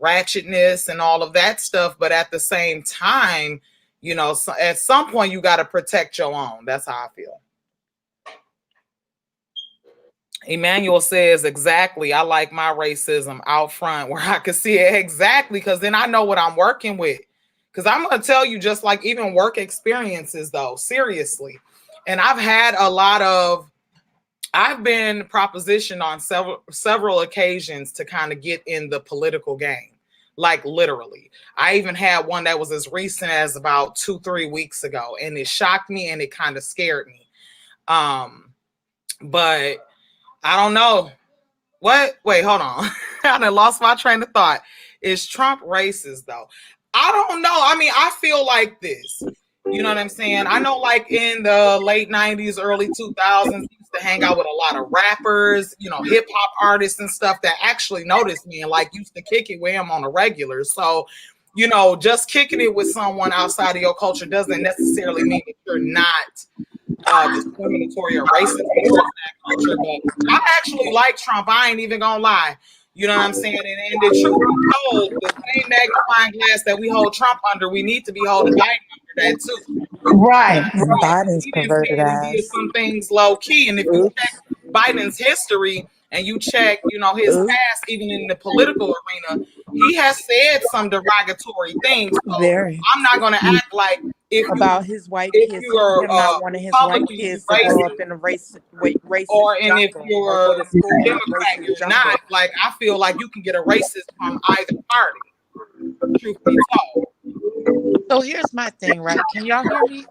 ratchetness and all of that stuff. But at the same time, at some point you got to protect your own. That's how I feel. Emmanuel says, exactly. I like my racism out front where I can see it exactly, because then I know what I'm working with. Because I'm going to tell you, just like even work experiences, though, seriously. And I've been propositioned on several occasions to kind of get in the political game. Like literally. I even had one that was as recent as about 2-3 weeks ago. And it shocked me and it kind of scared me. But I don't know. What? Wait, hold on. I done lost my train of thought. Is Trump racist, though? I don't know. I mean, I feel like this. You know what I'm saying? I know like in the late 90s, early 2000s, he used to hang out with a lot of rappers, hip hop artists and stuff that actually noticed me and like used to kick it with him on a regular. So, just kicking it with someone outside of your culture doesn't necessarily mean that you're not discriminatory or racist towards that culture. But I actually like Trump. I ain't even gonna lie. You know what I'm saying? And the truth be told, the same magnifying glass that we hold Trump under, we need to be holding Biden under that too. Right. Biden's perverted ass. Some things low key, and if you check Biden's history and you check, his past, even in the political arena, he has said some derogatory things. So I'm not going to act like about his white kids, him not wanting his white kids to grow up in a race, or and if you're a Democrat, you're not. Like I feel like you can get a racist from either party. Truth be told. So here's my thing, right? Can y'all hear me?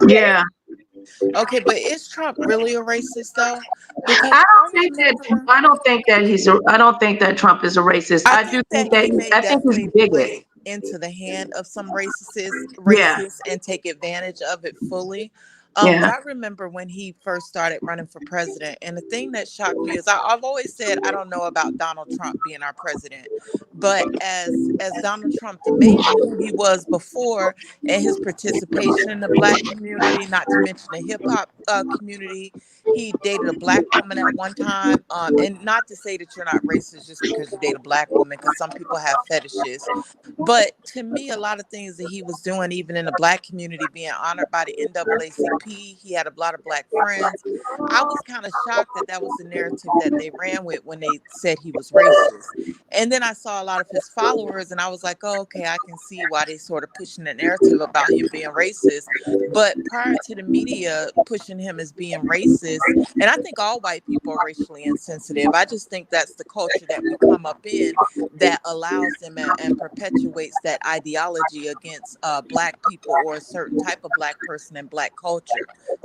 Yeah. Okay, but is Trump really a racist though? Because I don't think that Trump is a racist. I think he's a bigot. Into the hand of some racists and take advantage of it fully. But I remember when he first started running for president, and the thing that shocked me is I've always said I don't know about Donald Trump being our president, but as Donald Trump, the man who he was before and his participation in the Black community, not to mention the hip hop community, he dated a Black woman at one time, and not to say that you're not racist just because you date a Black woman, because some people have fetishes, but to me, a lot of things that he was doing, even in the Black community, being honored by the NAACP GOP. He had a lot of black friends. I was kind of shocked that that was the narrative that they ran with when they said he was racist. And then I saw a lot of his followers, and I was like, oh, okay, I can see why they sort of pushing the narrative about him being racist. But prior to the media pushing him as being racist, and I think all white people are racially insensitive. I just think that's the culture that we come up in that allows them and perpetuates that ideology against black people or a certain type of black person and black culture.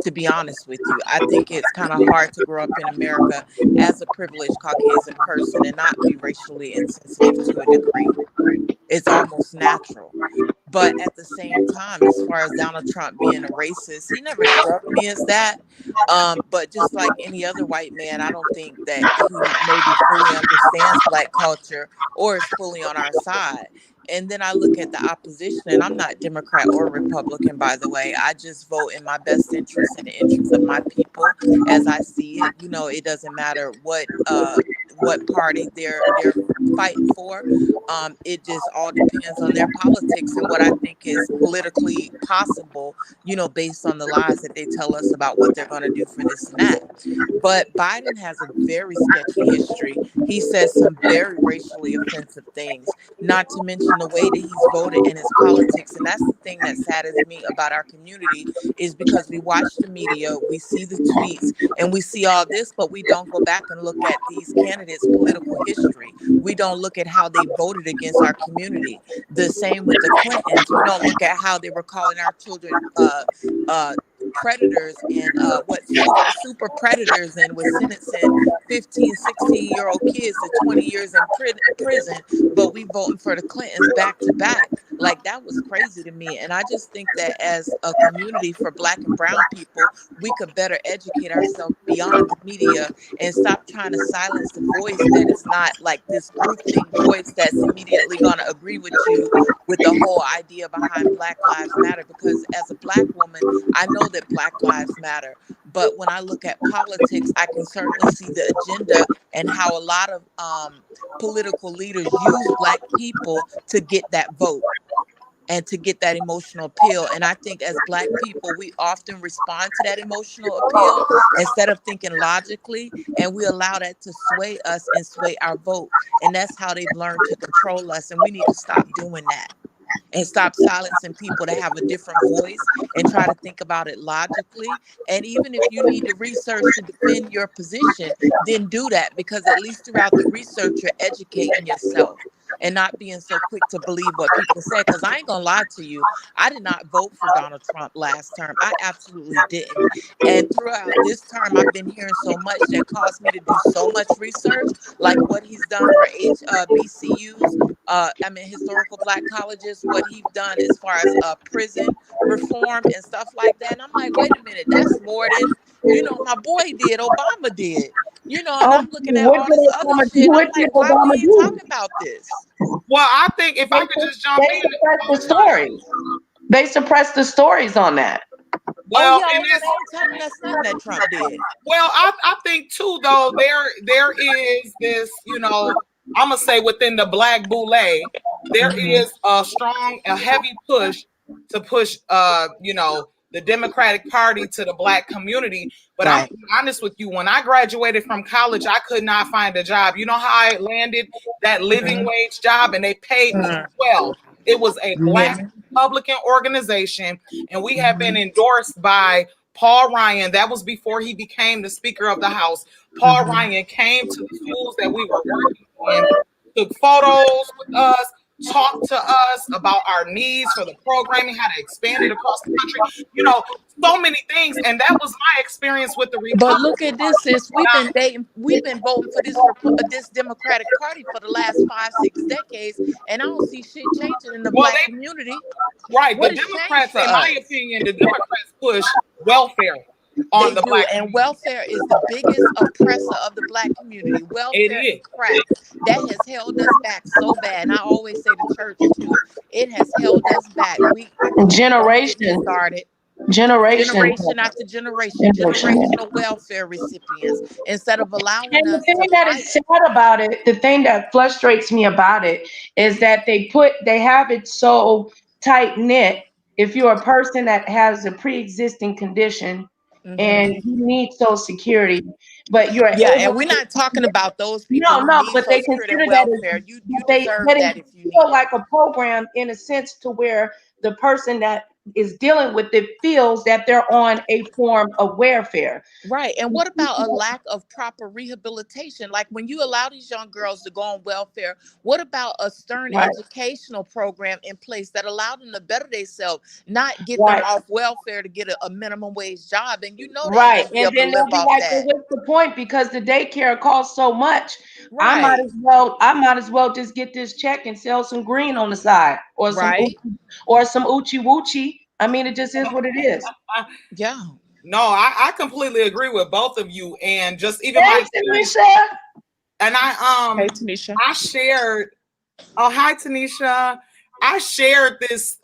To be honest with you, I think it's kind of hard to grow up in America as a privileged Caucasian person and not be racially insensitive to a degree. It's almost natural. But at the same time, as far as Donald Trump being a racist, he never struck me as that. But just like any other white man, I don't think that he maybe fully understands black culture or is fully on our side. And then I look at the opposition, and I'm not Democrat or Republican, by the way. I just vote in my best interest and the interest of my people as I see it. You know, it doesn't matter what party they're fighting for. It just all depends on their politics and what I think is politically possible, you know, based on the lies that they tell us about what they're going to do for this and that. But Biden has a very sketchy history. He says some very racially offensive things, not to mention the way that he's voted in his politics. And that's the thing that saddens me about our community, is because we watch the media, we see the tweets, and we see all this, but we don't go back and look at these candidates' political history. We don't look at how they voted against our community. The same with the Clintons. We don't look at how they were calling our children predators and super predators, and was sentencing 15, 16-year-old kids to 20 years in prison, but we voting for the Clintons back to back. Like, that was crazy to me. And I just think that as a community for black and brown people, we could better educate ourselves beyond the media and stop trying to silence the voice that is not like this groupthink voice that's immediately going to agree with you with the whole idea behind Black Lives Matter. Because as a black woman, I know that Black Lives Matter. But when I look at politics, I can certainly see the agenda and how a lot of political leaders use black people to get that vote and to get that emotional appeal. And I think as black people, we often respond to that emotional appeal instead of thinking logically, and we allow that to sway us and sway our vote. And that's how they've learned to control us. And we need to stop doing that and stop silencing people that have a different voice and try to think about it logically. And even if you need to research to defend your position, then do that, because at least throughout the research, you're educating yourself and not being so quick to believe what people say. Because I ain't gonna lie to you, I did not vote for Donald Trump last term. I absolutely didn't. And throughout this term, I've been hearing so much that caused me to do so much research, like what he's done for HBCUs, historical black colleges, what he's done as far as prison reform and stuff like that. And I'm like, wait a minute, that's more than, you know, my boy did, Obama did. You know, and I'm looking at all this other shit. I'm like, why are we talking about this? Well, I think if I could just jump in. The stories. They suppressed the stories on that. Well, they ain't telling us nothing that Trump did. Well, I think too, though, there is this, you know, I'm gonna say within the black boule, there is a heavy push to push, you know, the Democratic Party to the black community. But I'm being honest with you, when I graduated from college, I could not find a job. You know how I landed that living wage job, and they paid me well. It was a black Republican organization, and we have been endorsed by Paul Ryan. That was before he became the Speaker of the House. Paul Ryan came to the schools that we were working in, took photos with us, talked to us about our needs for the programming, how to expand it across the country, you know, so many things. And that was my experience with the Republicans. But look at this, sis. We've been voting for this Democratic Party for the last 5-6 decades, and I don't see shit changing in the black community. Right. The Democrats, in my opinion, the Democrats push welfare on the black community. And welfare is the biggest oppressor of the black community. Welfare is crack. That has held us back so bad. And I always say the church too. It has held us back. Generation after generation, generational welfare recipients, instead of allowing and us the thing to that is sad about it, the thing that frustrates me about it is that they have it so tight knit if you're a person that has a pre-existing condition and you need Social Security, but you're Yeah, able and we're not talking about those people no, who no, need but Social they Security and consider that welfare. You deserve that that it if you need feel it. like a program in a sense to where the person that is dealing with it feels that they're on a form of welfare. Right. And what about a lack of proper rehabilitation? Like when you allow these young girls to go on welfare, what about a stern Right. educational program in place that allowed them to better themselves, not get them Right. off welfare to get a minimum wage job? And you know they ain't Right. gonna be And able to then they'll live be off like, well, that. what's the point? Because the daycare costs so much. I Right. might as well just get this check and sell some green on the side or some Right. Uchi Wuchi. I mean, it just is what it is. Yeah. No, I completely agree with both of you, and just even Hey, my Tanisha. and Hey, Tanisha. I shared. Oh, hi, Tanisha. I shared this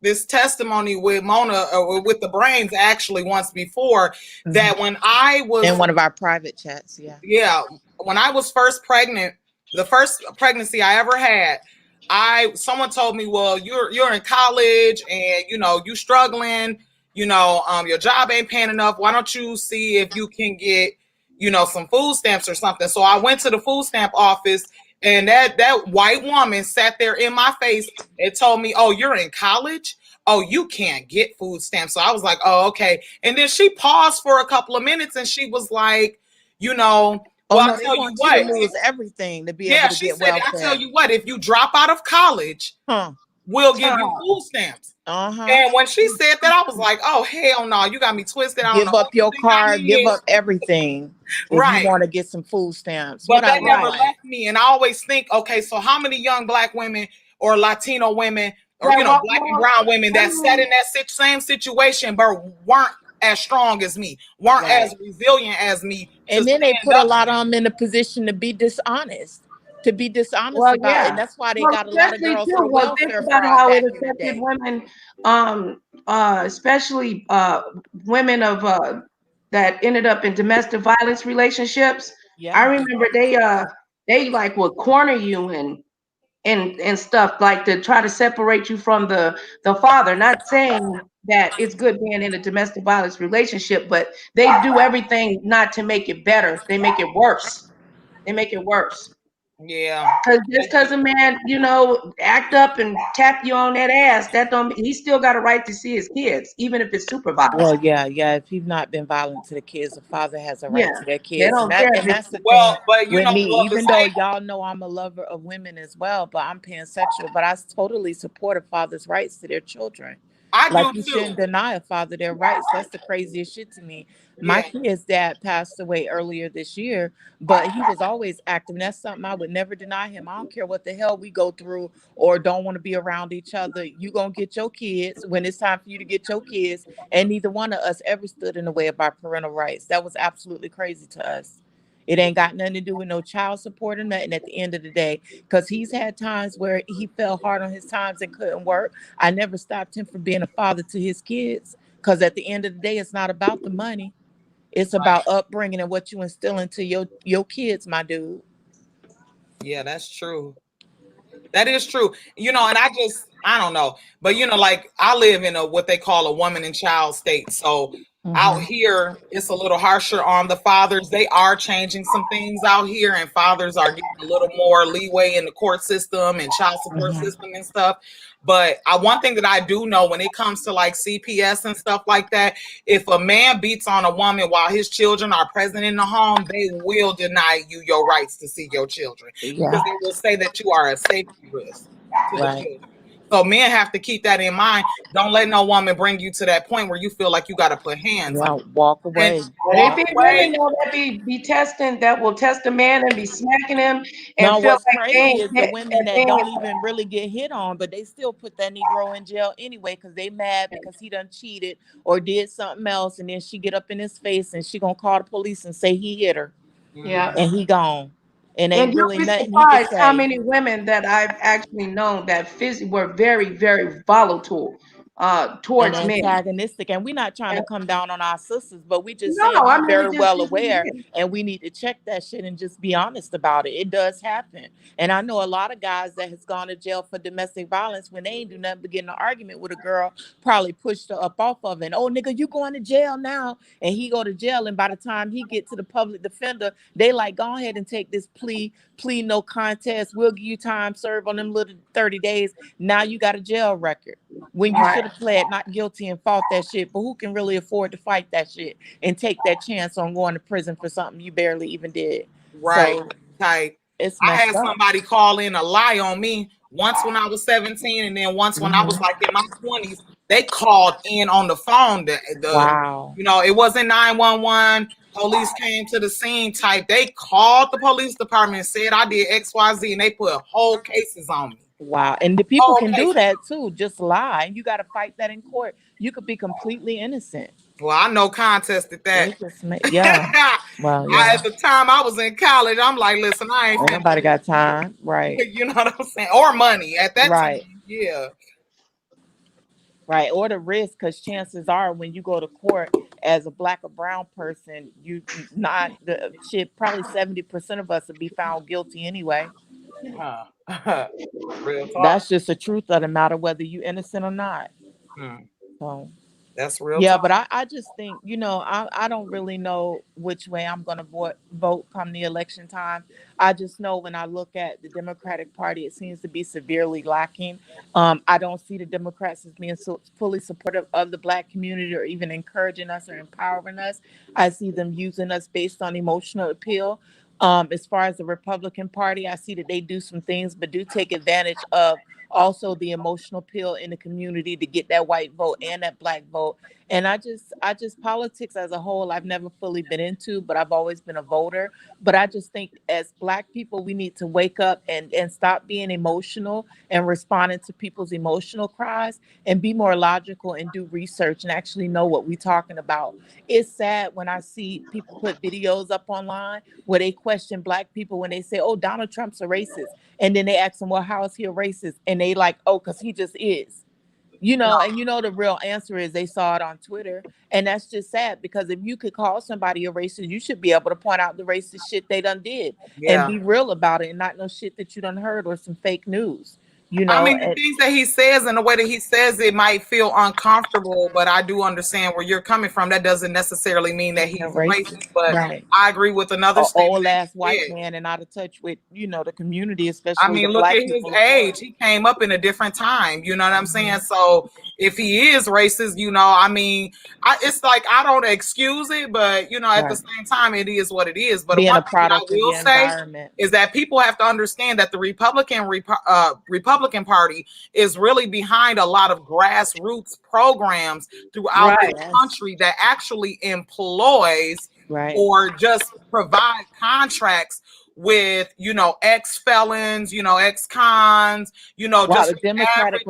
this testimony with Mona with the brains actually once before that when I was in one of our private chats. Yeah, when I was first pregnant, the first pregnancy I ever had, someone told me, well, you're in college and you struggling, your job ain't paying enough. Why don't you see if you can get some food stamps or something? So I went to the food stamp office, and that white woman sat there in my face and told me, oh, you're in college? Oh, you can't get food stamps. So I was like, oh, okay. And then she paused for a couple of minutes and she was like, well, I tell you want what, you to lose everything to be yeah, able to she get said, welfare. I tell you what, if you drop out of college, we'll give you food stamps. And when she said that, I was like, oh, hell no, you got me twisted. I don't Give know up your car, give up everything if right. you want to get some food stamps. But that never left me. And I always think, okay, so how many young Black women or Latino women or, Black and brown women that sat in that same situation but weren't as strong as me, weren't as resilient as me. And then they put a lot of them in a position to be dishonest. About it. And that's why they got a lot of girls for welfare Think about fraud how back it in the affected day. women, especially women of that ended up in domestic violence relationships. Yeah. I remember they like would corner you and stuff like to try to separate you from the father. Not saying that it's good being in a domestic violence relationship, but they do everything not to make it better. They make it worse. Yeah. Because a man, act up and tap you on that ass, that don't he still got a right to see his kids, even if it's supervised. Well, yeah. If he's not been violent to the kids, the father has a right to their kids. And that's the thing with me. Even though y'all know I'm a lover of women as well, but I'm pansexual, but I totally support a father's rights to their children. You shouldn't deny a father their rights. That's the craziest shit to me. My kid's dad passed away earlier this year, but he was always active. And that's something I would never deny him. I don't care what the hell we go through or don't want to be around each other. You gonna get your kids when it's time for you to get your kids. And neither one of us ever stood in the way of our parental rights. That was absolutely crazy to us. It ain't got nothing to do with no child support or nothing at the end of the day, because he's had times where he fell hard on his times and couldn't work. I never stopped him from being a father to his kids, because at the end of the day, it's not about the money. It's about upbringing and what you instill into your kids, my dude. Yeah, that's true. That is true. And I don't know. But, like I live in what they call a woman and child state. So out here, it's a little harsher on the fathers. They are changing some things out here, and fathers are getting a little more leeway in the court system and child support system and stuff. But one thing that I do know when it comes to like CPS and stuff like that, if a man beats on a woman while his children are present in the home, they will deny you your rights to see your children, because they will say that you are a safety risk to the children. So men have to keep that in mind. Don't let no woman bring you to that point where you feel like you got to put hands on. Walk away. There be women that be testing, that will test a man and be smacking him and feel what's like crazy is the women that don't even really get hit on, but they still put that Negro in jail anyway because they mad because he done cheated or did something else, and then she get up in his face and she gonna call the police and say he hit her. Yeah. And he gone. And ain't really you'll be nothing he can surprised how say. many women that I've actually known that were very, very volatile and towards men. antagonistic, and we're not trying to come down on our sisters, but we just No, saying I we mean, very it just well is what it aware, is. and we need to check that shit and just be honest about it. It does happen, and I know a lot of guys that has gone to jail for domestic violence when they ain't do nothing but get in an argument with a girl, probably pushed her up off of it. And, oh nigga, you going to jail now, and he go to jail, and by the time he get to the public defender, they like, go ahead and take this plea no contest. We'll give you time served on them little 30 days. Now you got a jail record. When you should have pled not guilty and fought that shit, but who can really afford to fight that shit and take that chance on going to prison for something you barely even did? Right. So Type. it's I messed had up. somebody call in a lie on me once when I was 17, and then once when I was like in my 20s, they called in on the phone. Wow. You know, it wasn't 911. Police came to the scene type. They called the police department and said I did XYZ, and they put whole cases on me. Wow. And the people can do that too, just lie. And you got to fight that in court. You could be completely innocent. Well, I no contest at that. Yeah. Well, yeah. At the time I was in college, I'm like, listen, I ain't Nobody got time. Right. You know what I'm saying? Or money at that Right. time. Yeah. Right. Or the risk, because chances are when you go to court as a black or brown person, you not the shit, probably 70% of us would be found guilty anyway. Real talk. That's just the truth of the matter, whether you innocent or not. So that's real yeah, talk. but I just think, you know, I don't really know which way I'm going to vote come the election time. I just know when I look at the Democratic Party, it seems to be severely lacking. I don't see the Democrats as being fully supportive of the Black community or even encouraging us or empowering us. I see them using us based on emotional appeal. As far as the Republican Party, I see that they do some things, but do take advantage of also the emotional appeal in the community to get that white vote and that Black vote. And I just politics as a whole, I've never fully been into, but I've always been a voter. But I just think as Black people, we need to wake up and stop being emotional and responding to people's emotional cries and be more logical and do research and actually know what we're talking about. It's sad when I see people put videos up online where they question Black people when they say, oh, Donald Trump's a racist. And then they ask them, well, how is he a racist? And they like, oh, because he just is. You know, and you know the real answer is they saw it on Twitter. And that's just sad, because if you could call somebody a racist, you should be able to point out the racist shit they done did and be real about it and not no shit that you done heard or some fake news. You know, I mean, the things that he says and the way that he says it might feel uncomfortable, but I do understand where you're coming from. That doesn't necessarily mean that he's racist, but right. I agree with another old ass white man and out of touch with, you know, the community, especially. I mean, look at his age. He came up in a different time. You know what I'm saying? So if he is racist, you know, I mean, it's like I don't excuse it, but you know, at the same time, it is what it is. But being one a product thing I will say is that people have to understand that the Republican Party is really behind a lot of grassroots programs throughout the country that actually employs or just provide contracts with, you know, ex-felons, you know, ex-cons, you know, just the Democratic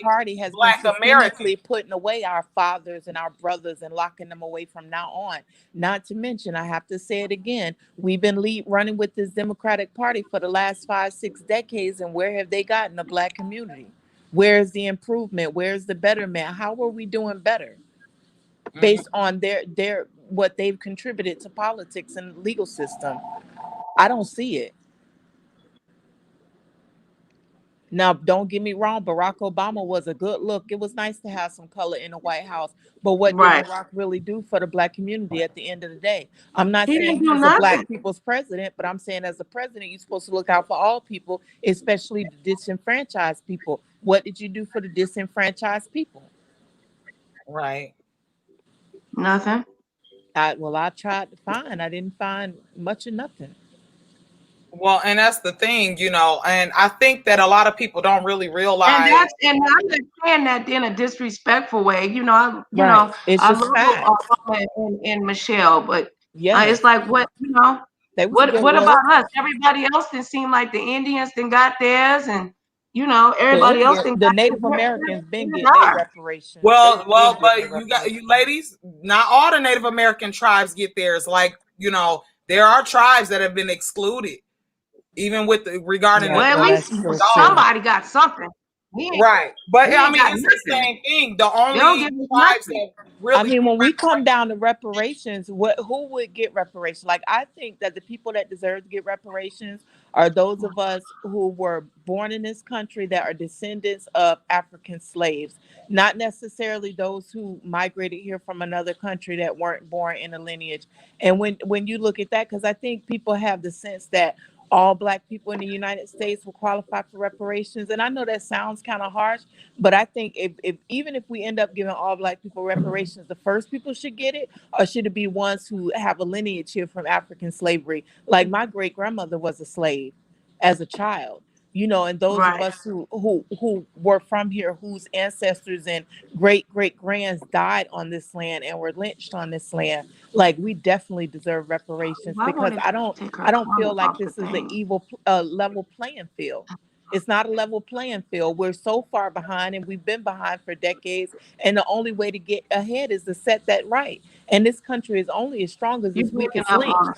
Party has Black been Americans systemically putting away our fathers and our brothers and locking them away from now on. Not to mention, I have to say it again, we've been running with this Democratic Party for the last 5-6 decades, and where have they gotten the Black community? Where's the improvement? Where's the betterment? How are we doing better based on their what they've contributed to politics and legal system? I don't see it. Now, don't get me wrong, Barack Obama was a good look. It was nice to have some color in the White House. But what did Barack really do for the Black community at the end of the day? I'm not saying he's a Black people's president, but I'm saying as a president, you're supposed to look out for all people, especially the disenfranchised people. What did you do for the disenfranchised people? Right. Nothing. I tried to find. I didn't find much of nothing. Well, and that's the thing, you know, and I think that a lot of people don't really realize. And I'm not saying that in a disrespectful way. You know, I love Obama and Michelle, but it's like, what, you know, what about us? Everybody else didn't seem like the Indians then got theirs, and you know, everybody else didn't. The Native Americans been getting their reparations. Well, but you ladies, not all the Native American tribes get theirs. Like, you know, there are tribes that have been excluded. Even with regarding at least somebody got something. Right. But we I ain't mean, got it's the nothing. same thing. The They don't only give us tribes nothing. that really I mean, when we come down to reparations, who would get reparations? Like, I think that the people that deserve to get reparations are those of us who were born in this country that are descendants of African slaves, not necessarily those who migrated here from another country that weren't born in a lineage. And when you look at that, because I think people have the sense that all Black people in the United States will qualify for reparations. And I know that sounds kind of harsh, but I think if even if we end up giving all Black people reparations, the first people should get it, or should it be ones who have a lineage here from African slavery? Like my great grandmother was a slave as a child, and those of us who were from here, whose ancestors and great great grands died on this land and were lynched on this land, like we definitely deserve reparations, Why because won't it I don't take her I don't feel clothes like off the this is an thing? evil level playing field. It's not a level playing field. We're so far behind, and we've been behind for decades. And the only way to get ahead is to set that right. And this country is only as strong as You its breaking weakest up link. on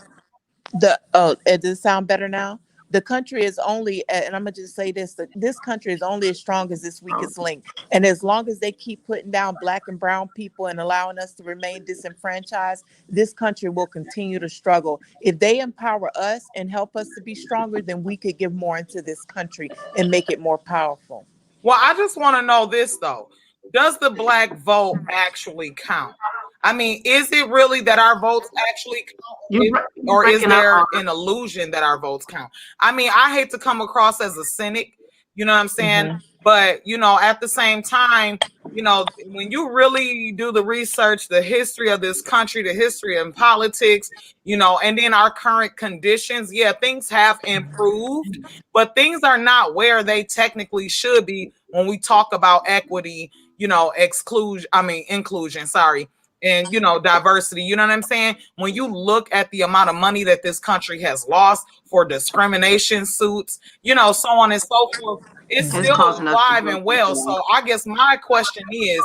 Does it sound better now? The country is only, and I'm gonna just say this: this country is only as strong as its weakest link. And as long as they keep putting down Black and brown people and allowing us to remain disenfranchised, this country will continue to struggle. If they empower us and help us to be stronger, then we could give more into this country and make it more powerful. Well, I just want to know this though. Does the Black vote actually count? I mean, is it really that our votes actually count? You Or is breaking up there on an illusion that our votes count? I mean, I hate to come across as a cynic, you know what I'm saying? Mm-hmm. But, at the same time, when you really do the research, the history of this country, the history of politics, and then our current conditions, yeah, things have improved, but things are not where they technically should be when we talk about equity, inclusion, sorry, and diversity. You know what I'm saying? When you look at the amount of money that this country has lost for discrimination suits, so on and so forth, it's it's still causing us to alive break and well. up. So I guess my question is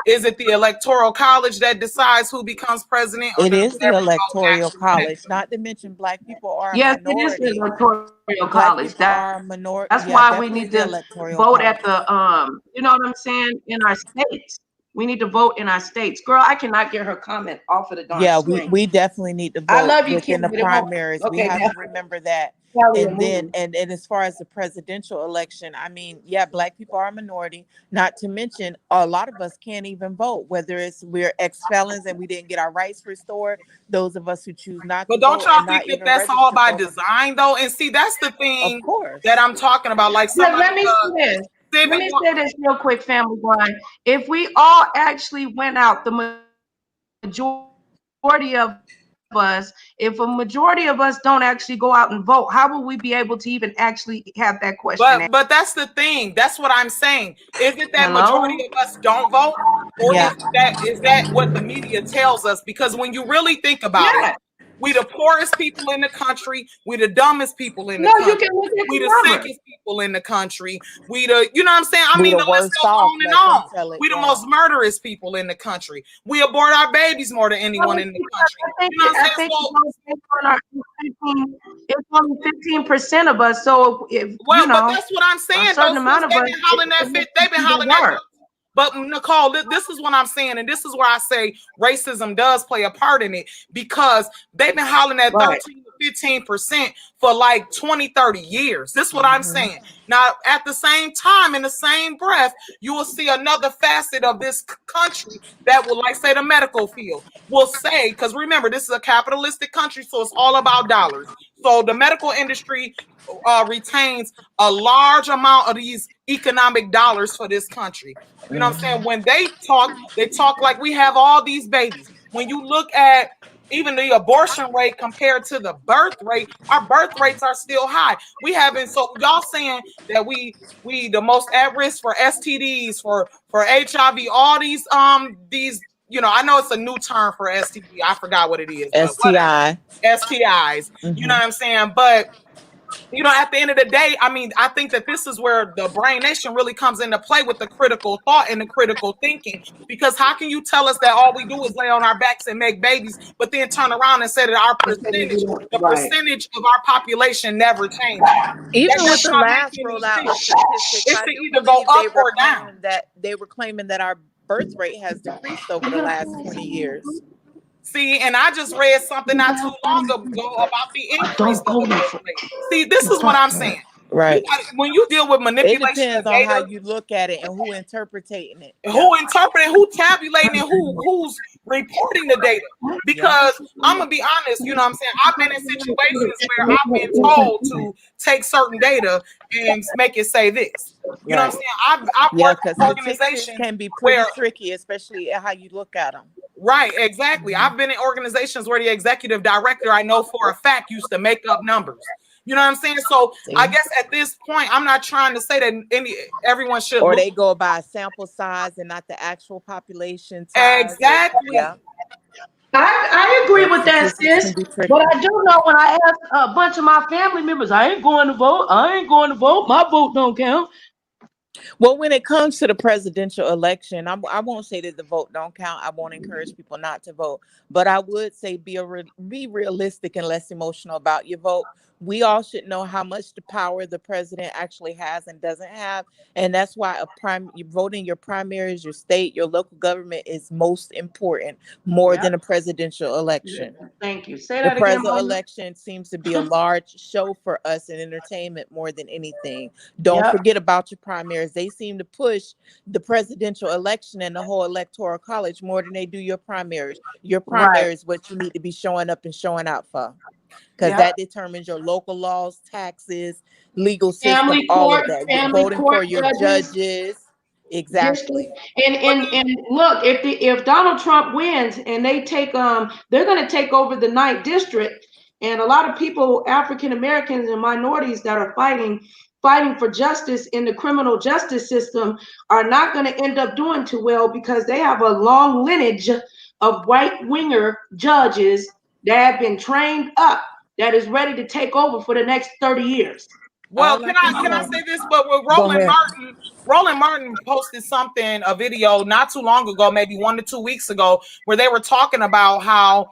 it the electoral college that decides who becomes president, or It does is the every vote electoral actually matter? college. Not to mention Black people are a Yes, it is the minority. electoral Black college. people are a minority. That's Yeah, why we definitely need the to electoral vote college. at the you know what I'm saying, in our states. We need to vote in our states. Girl, I cannot get her comment off of the darn Yeah, screen. we definitely need to I vote love you, within Kim, the but it won't. primaries. We Okay, have now to remember that. Kelly And then moving. and as far as the presidential election, I mean, yeah, Black people are a minority. Not to mention a lot of us can't even vote, whether it's we're ex-felons and we didn't get our rights restored, those of us who choose not to But don't vote y'all and think not that even that's all registered by voters. design though? And see, that's the Of thing that course. I'm talking about. Like some But of let me say this. Let civic. me say this real quick, family grind. If we all actually went out, the majority of us, if a majority of us don't actually go out and vote, how will we be able to even actually have that question? But that's the thing. That's what I'm saying. Is it that majority Hello? of us don't vote, or Yeah. is that what the media tells us? Because when you really think about it, Yeah. we the poorest people in the country. We the dumbest people in the No, you country. can look at We the the numbers. sickest people in the country. We the, you know what I'm saying? I We mean, the the list worst goes off, on and let them on. tell it. We the Yeah. most murderous people in the country. We abort our babies more than anyone in the country. You know what I'm saying? It's only 15% of us. So if Well, but that's what I'm a saying. certain Those amount of they've us, been hollering that fit. They've been hollering that. But Nicole, this is what I'm saying, and this is where I say racism does play a part in it, because they've been hollering at 13 to 15% for like 20, 30 years. This is what I'm saying. Now, at the same time, in the same breath, you will see another facet of this country that will, like, say, the medical field will say, because remember, this is a capitalistic country, so it's all about dollars. So the medical industry retains a large amount of these economic dollars for this country. You know what I'm saying? When they talk like we have all these babies. When you look at even the abortion rate compared to the birth rate, our birth rates are still high. We haven't, so y'all saying that we the most at risk for STDs, for HIV, all these I know it's a new term for STD. I forgot what it is. But STI. STIs. You know what I'm saying? But you know, at the end of the day, I mean, I think that this is where the Brain Nation really comes into play with the critical thought and the critical thinking. Because how can you tell us that all we do is lay on our backs and make babies, but then turn around and say that our percentage, the percentage of our population never changes? Even That with does the not make last any rollout of sense. statistics, It's I to do either go believe up or down. they were claiming that our birth rate has decreased over the last 20 years. See, and I just read something not too long ago about the increase of the birth rate. See, this is what I'm saying. Right. When you deal with It manipulation depends of on how data, you look at it and who interpreting it. who interpreting, who tabulating, and who's reporting the data. Because I'm gonna be honest, you know what I'm saying? I've been in situations where I've been told to take certain data and make it say this. You know what I'm saying? I've worked because in statistics organizations can be pretty where tricky, especially how you look at them. right, exactly. I've been in organizations where the executive director, I know for a fact, used to make up numbers. You know what I'm saying? So I guess at this point, I'm not trying to say that everyone should. Or they go by sample size and not the actual population size. Exactly. I agree with that, sis. But I do know when I ask a bunch of my family members, I ain't going to vote. I ain't going to vote. My vote don't count. Well, when it comes to the presidential election, I won't say that the vote don't count. I won't encourage people not to vote, but I would say be realistic and less emotional about your vote. We all should know how much the power the president actually has and doesn't have, and that's why voting your primaries, your state, your local government is most important, more than a presidential election. Thank you. Say The that again. presidential election seems to be a large show for us in entertainment more than anything. Don't forget about your primaries. They seem to push the presidential election and the whole electoral college more than they do your primaries. Your primaries is what you need to be showing up and showing out for, because that determines your local laws, taxes, legal system, Family all court, of that. You're family voting court for your judges. Exactly. And look, if Donald Trump wins and they take they're going to take over the 9th district, and a lot of people, African Americans and minorities that are fighting for justice in the criminal justice system, are not going to end up doing too well, because they have a long lineage of right-winger judges that have been trained up, that is ready to take over for the next 30 years. Well, can I say this? But with Roland Martin posted something, a video not too long ago, maybe 1 to 2 weeks ago, where they were talking about how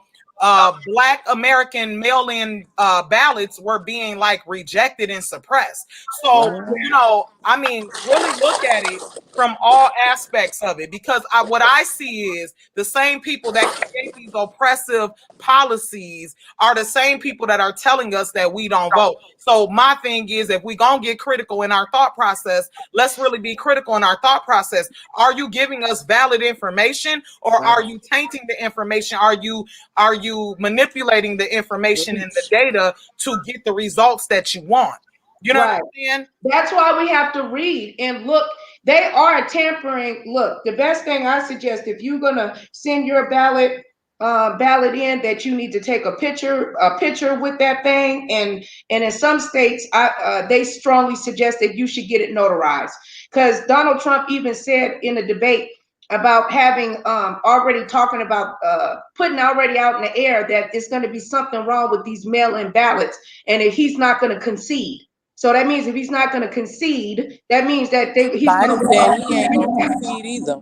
Black American mail-in ballots were being like rejected and suppressed. So, you know, I mean, really look at it from all aspects of it, because what I see is the same people that create these oppressive policies are the same people that are telling us that we don't vote. So my thing is, if we gonna get critical in our thought process, let's really be critical in our thought process. Are you giving us valid information, or are you tainting the information? Are you manipulating the information and the data to get the results that you want? You know what I'm saying? That's why we have to read and look. They are tampering. Look, the best thing I suggest, if you're gonna send your ballot in, that you need to take a picture with that thing, and in some states they strongly suggest that you should get it notarized, because Donald Trump even said in a debate about having already talking about putting already out in the air that it's going to be something wrong with these mail-in ballots, and if he's not going to concede. So that means if he's not going to concede, that means that he's going to. He ain't going to concede either.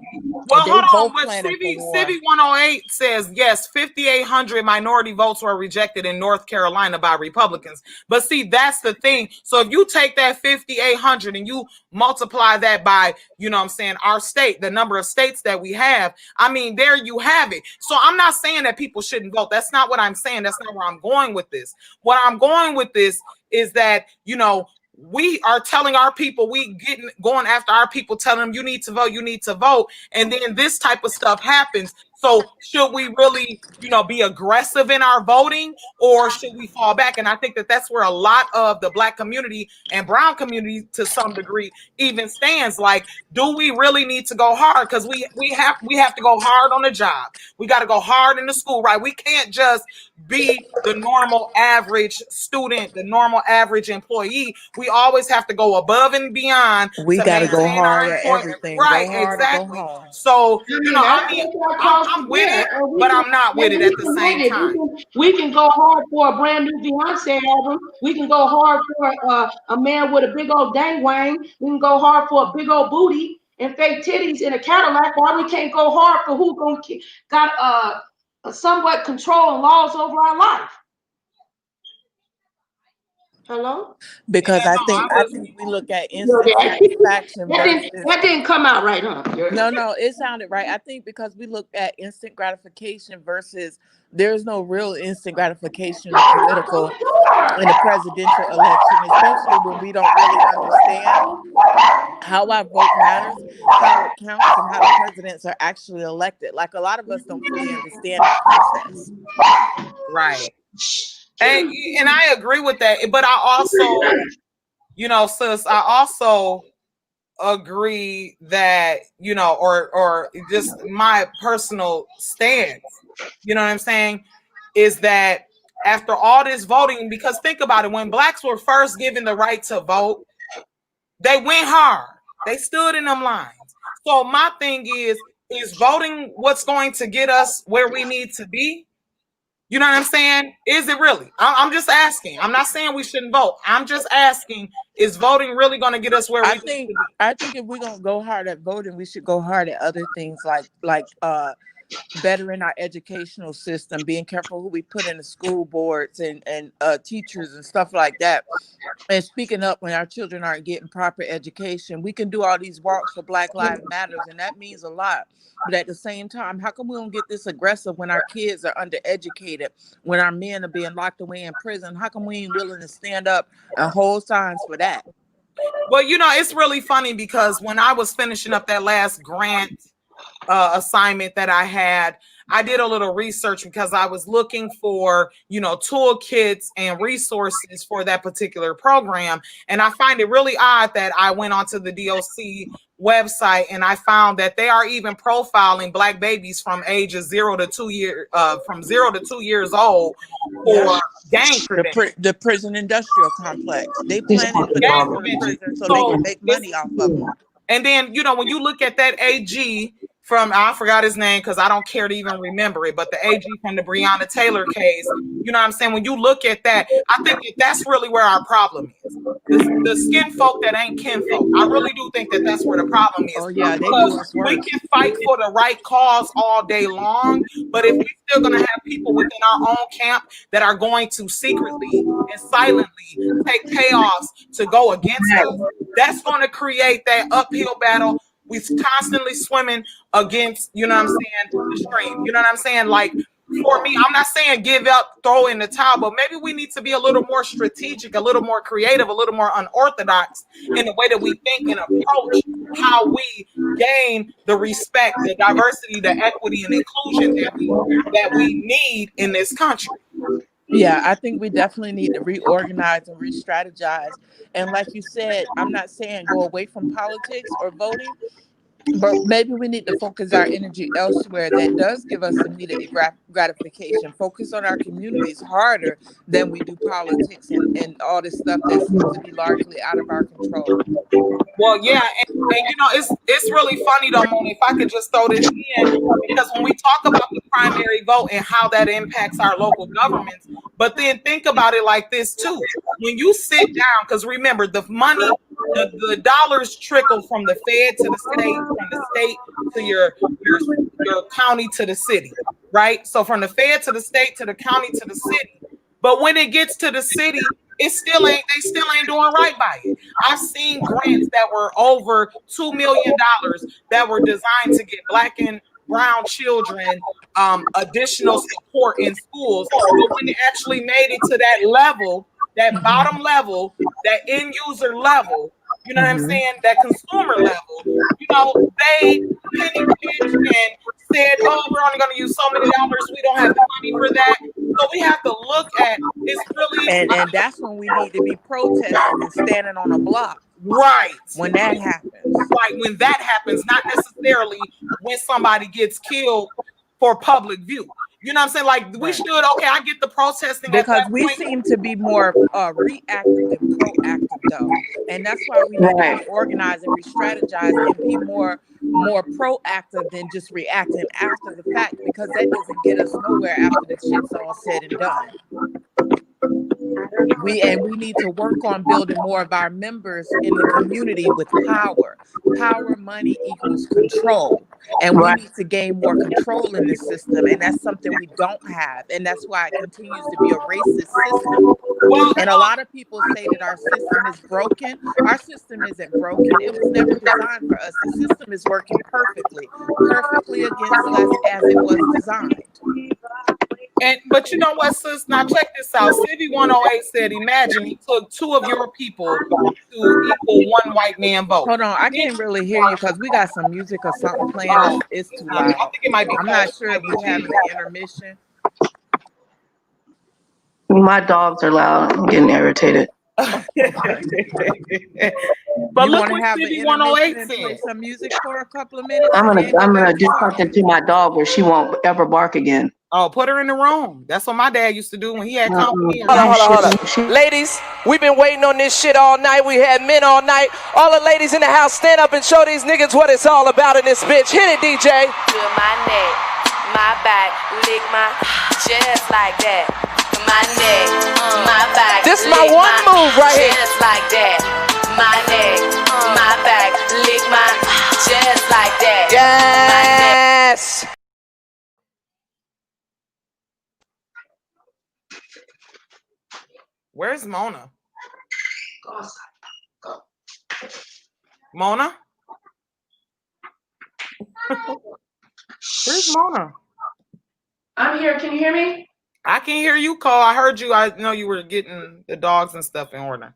Well, hold on. But Civi 108 says, yes, 5,800 minority votes were rejected in North Carolina by Republicans. But see, that's the thing. So if you take that 5,800 and you multiply that by, you know what I'm saying, our state, the number of states that we have, I mean, there you have it. So I'm not saying that people shouldn't vote. That's not what I'm saying. That's not where I'm going with this. What I'm going with this is that, you know, we are telling our people, going after our people, telling them you need to vote, and then this type of stuff happens. So should we really, you know, be aggressive in our voting, or should we fall back? And I think that that's where a lot of the Black community and brown community to some degree even stands. Like, do we really need to go hard? Because we have to go hard on the job. We got to go hard in the school, right? We can't just be the normal average student, the normal average employee. We always have to go above and beyond. We got to go hard at everything. Right, go hard exactly. Go home. So, you know, I mean, I'm I'm with it, but I'm not with it at the same time. We can go hard for a brand new Beyonce album. We can go hard for a man with a big old dang wang. We can go hard for a big old booty and fake titties in a Cadillac. Why we can't go hard for who got somewhat control and laws over our life? Hello? Because Yeah, I think we look at instant satisfaction versus that didn't come out right, huh? No, it sounded right. I think because we look at instant gratification versus there's no real instant gratification in the presidential election, especially when we don't really understand how our vote matters, how it counts, and how the presidents are actually elected. Like a lot of us don't fully understand that process. Right. And I agree with that. But I also, sis, I also agree that, or just my personal stance, you know what I'm saying, is that after all this voting, because think about it, when blacks were first given the right to vote, they went hard. They stood in them lines. So my thing is voting what's going to get us where we need to be? You know what I'm saying? Is it really? I'm just asking. I'm not saying we shouldn't vote. I'm just asking, is voting really going to get us where we need to be? I think if we're going to go hard at voting, we should go hard at other things like bettering our educational system, being careful who we put in the school boards and teachers and stuff like that. And speaking up when our children aren't getting proper education. We can do all these walks for Black Lives Matters, and that means a lot. But at the same time, how come we don't get this aggressive when our kids are undereducated, when our men are being locked away in prison? How come we ain't willing to stand up and hold signs for that? Well, it's really funny because when I was finishing up that last grant assignment that I had, I did a little research because I was looking for, toolkits and resources for that particular program. And I find it really odd that I went onto the DOC website and I found that they are even profiling Black babies from ages 0 to 2 years old for gang prevention. The prison industrial complex. They planning for gang prevention so they can make money off of them. And then, when you look at that AG from, I forgot his name because I don't care to even remember it, but the AG from the Breonna Taylor case, you know what I'm saying? When you look at that, I think that's really where our problem is. The skin folk that ain't kinfolk. I really do think that that's where the problem is. Oh, yeah, because we can fight for the right cause all day long, but if we're still going to have people within our own camp that are going to secretly and silently take payoffs to go against us, that's going to create that uphill battle. We're constantly swimming against, the stream. You know what I'm saying? Like, for me, I'm not saying give up, throw in the towel, but maybe we need to be a little more strategic, a little more creative, a little more unorthodox in the way that we think and approach how we gain the respect, the diversity, the equity, and inclusion that we need in this country. Yeah, I think we definitely need to reorganize and re-strategize. And like you said, I'm not saying go away from politics or voting, but maybe we need to focus our energy elsewhere that does give us immediate gratification. Focus on our communities harder than we do politics and all this stuff that seems to be largely out of our control. Well, yeah, and it's really funny though, Moni, if I could just throw this in, because when we talk about the primary vote and how that impacts our local governments, but then think about it like this too. When you sit down, because remember, the money, the dollars trickle from the Fed to the state, from the state to your county to the city, right? So from the Fed to the state to the county to the city. But when it gets to the city, they still ain't doing right by it. I've seen grants that were over $2 million that were designed to get Black and brown children additional support in schools. But when it actually made it to that level, that bottom level, that end user level, you know what I'm saying, that consumer level, they penny pinched and said, oh, we're only going to use so many dollars. We don't have the money for that. So we have to look at it's really. And that's when we need to be protesting and standing on a block. Right. When that happens. Right. When that happens, not necessarily when somebody gets killed for public view. You know what I'm saying? Like, we should, okay, I get the protesting. Because we seem to be more reactive than proactive though, and that's why we need to reorganize and re-strategize and be more proactive than just reacting after the fact, because that doesn't get us nowhere after the shit's all said and done. We need to work on building more of our members in the community with power. Power money equals control. And we need to gain more control in this system. And that's something we don't have. And that's why it continues to be a racist system. And a lot of people say that our system is broken. Our system isn't broken. It was never designed for us. The system is working perfectly against us as it was designed. But you know what, sis? Now check this out. Civvy 108 said, imagine he took 2 of your people to equal 1 white man vote. Hold on, I can't really hear you because we got some music or something playing. It's too loud. I think it might be. I'm not sure if we're having an intermission. My dogs are loud. I'm getting irritated. But you look want to what have Civvy an 108 intermission and play said. some music for a couple of minutes? I'm gonna do something to my dog where she won't ever bark again. Oh, put her in the room. That's what my dad used to do when he had company. Hold on. Ladies, we've been waiting on this shit all night. We had men all night. All the ladies in the house, stand up and show these niggas what it's all about in this bitch. Hit it, DJ. Feel my neck, my back, lick my just like that. My neck, my back. This my one move right here. Just like that. My neck, my back, lick my just like that. Yes. Where's Mona? Mona? Where's Mona? I'm here. Can you hear me? I can hear you, Cole. I heard you. I know you were getting the dogs and stuff in order.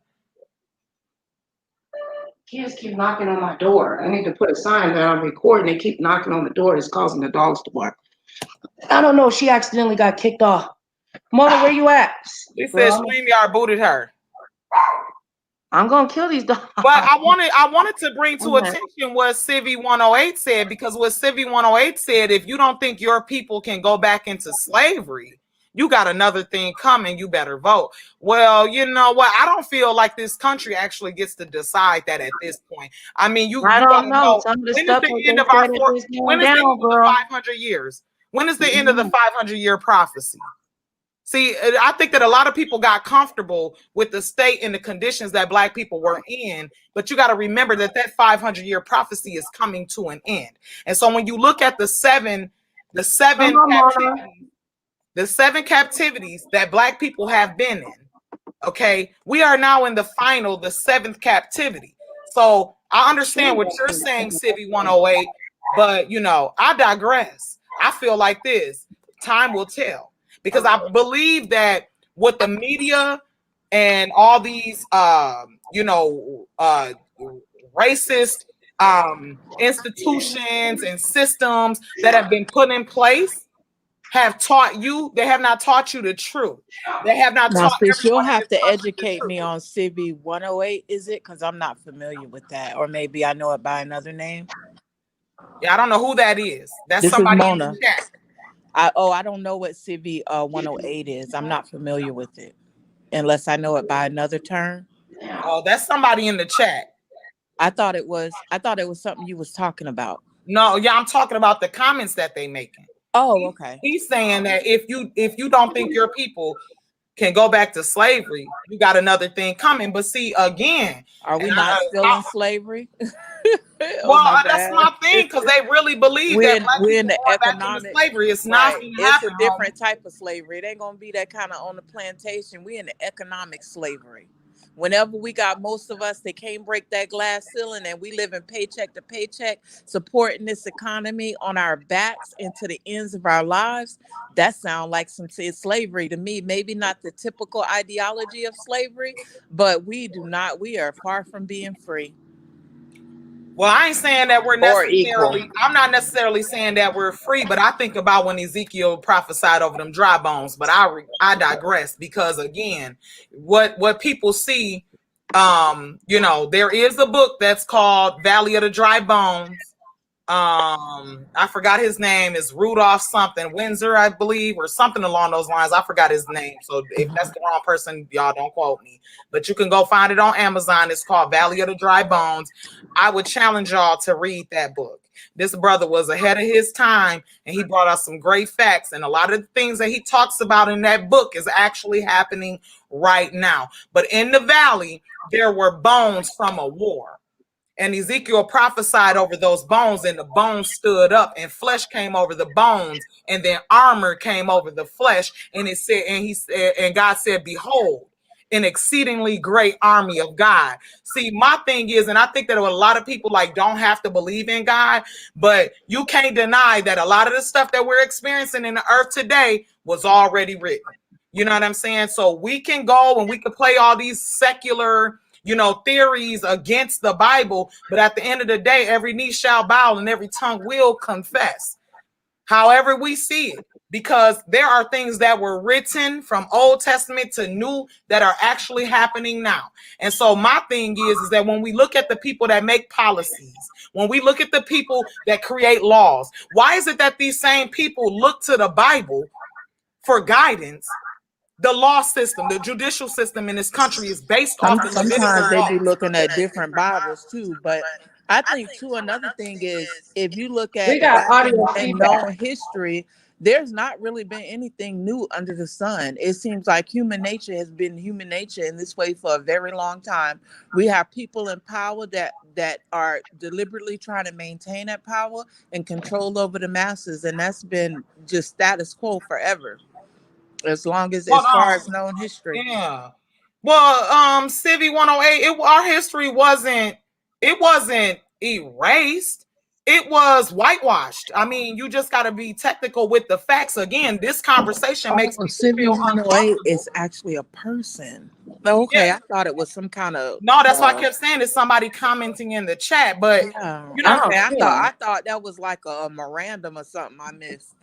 Kids keep knocking on my door. I need to put a sign that I'm recording. They keep knocking on the door. It's causing the dogs to bark. I don't know. She accidentally got kicked off. Mona, where you at? They said StreamYard booted her. I'm gonna kill these dogs. But I wanted to bring to attention what Civvy 108 said, because what Civvy 108 said, if you don't think your people can go back into slavery, you got another thing coming, you better vote. Well, you know what? I don't feel like this country actually gets to decide that at this point. I mean, I don't know. When is the end of our 500 years? When is the end of the 500-year prophecy? See, I think that a lot of people got comfortable with the state and the conditions that Black people were in, but you got to remember that 500-year prophecy is coming to an end. And so when you look at the seven captivities that Black people have been in, okay, we are now in the 7th captivity. So I understand what you're saying, Civvy 108, but you know, I digress. I feel like this: time will tell. Because I believe that with the media and all these, racist institutions and systems that have been put in place have taught you, they have not taught you the truth. They have not taught you. You'll have to educate me on Civvy 108, is it? Because I'm not familiar with that. Or maybe I know it by another name. Yeah, I don't know who that is. That's this somebody is Mona. in the chat. I don't know what Civvy 108 is. I'm not familiar with it unless I know it by another term. Oh, that's somebody in the chat. I thought it was something you was talking about. No, yeah, I'm talking about the comments that they making. Oh, okay. He's saying that if you don't think your people can go back to slavery, you got another thing coming. But see, again, are we not still in slavery? Well, that's my thing, because they really believe that Black we're in people the going back into slavery. It's not going to happen. It's a different type of slavery. It ain't going to be that kind of on the plantation. We're in the economic slavery. Whenever we got most of us that can't break that glass ceiling and we live in paycheck to paycheck, supporting this economy on our backs into the ends of our lives, that sounds like some slavery to me. Maybe not the typical ideology of slavery, but we are far from being free. Well, I ain't saying that we're necessarily, I'm not necessarily saying that we're free, but I think about when Ezekiel prophesied over them dry bones, but I digress, because again, what people see, there is a book that's called Valley of the Dry Bones. I forgot his name, is Rudolph something, Windsor, I believe, or something along those lines. I forgot his name. So if that's the wrong person, y'all don't quote me. But you can go find it on Amazon. It's called Valley of the Dry Bones. I would challenge y'all to read that book. This brother was ahead of his time, and he brought us some great facts. And a lot of the things that he talks about in that book is actually happening right now. But in the valley, there were bones from a war. And Ezekiel prophesied over those bones, and the bones stood up, and flesh came over the bones, and then armor came over the flesh. And it said, and he said, and God said, "Behold, an exceedingly great army of God." See, my thing is, and I think that a lot of people like don't have to believe in God, but you can't deny that a lot of the stuff that we're experiencing in the earth today was already written. You know what I'm saying? So we can go and we can play all these secular, theories against the Bible, but at the end of the day, every knee shall bow and every tongue will confess. However we see it, because there are things that were written from Old Testament to New that are actually happening now. And so my thing is that when we look at the people that make policies, when we look at the people that create laws, why is it that these same people look to the Bible for guidance? The law system, the judicial system in this country is based off the Levitical Sometimes they law. be looking at different Bibles too, but I think too another thing is if you look at We got back audio in feedback. known history, there's not really been anything new under the sun. It seems like human nature has been human nature in this way for a very long time. We have people in power that are deliberately trying to maintain that power and control over the masses, and that's been just status quo forever. As far as known history. Yeah. Well, Civi 108, our history wasn't erased. It was whitewashed. I mean, you just got to be technical with the facts. Again, this conversation makes people Civi feel 108 uncomfortable. is actually a person. Okay, Yeah. I thought it was some kind of. No, that's why I kept saying it's somebody commenting in the chat, but I thought that was like a memorandum or something I missed.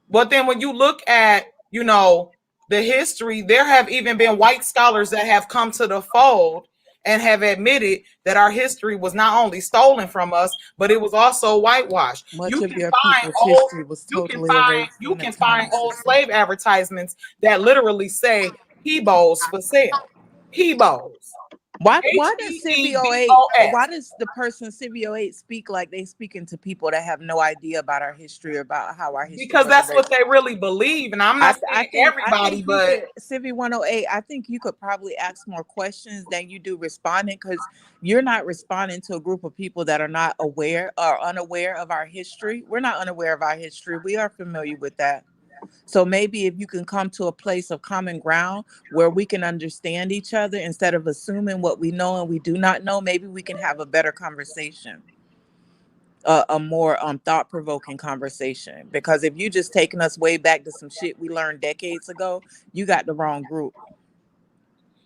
But then when you look at, the history, there have even been white scholars that have come to the fold and have admitted that our history was not only stolen from us, but it was also whitewashed. Much of your people's history was totally erased. You can find old slave advertisements that literally say Hebos for sale. Hebos. Why does Civi 08? Why does the person Civi 08 speak like they speaking to people that have no idea about our history or about how our history? Because that's what they really believe, and I'm not saying everybody, but Civi 108, I think you could probably ask more questions than you do responding, because you're not responding to a group of people that are not aware or unaware of our history. We're not unaware of our history. We are familiar with that. So maybe if you can come to a place of common ground where we can understand each other instead of assuming what we know and we do not know, maybe we can have a better conversation, a more thought-provoking conversation. Because if you just taking us way back to some shit we learned decades ago, you got the wrong group.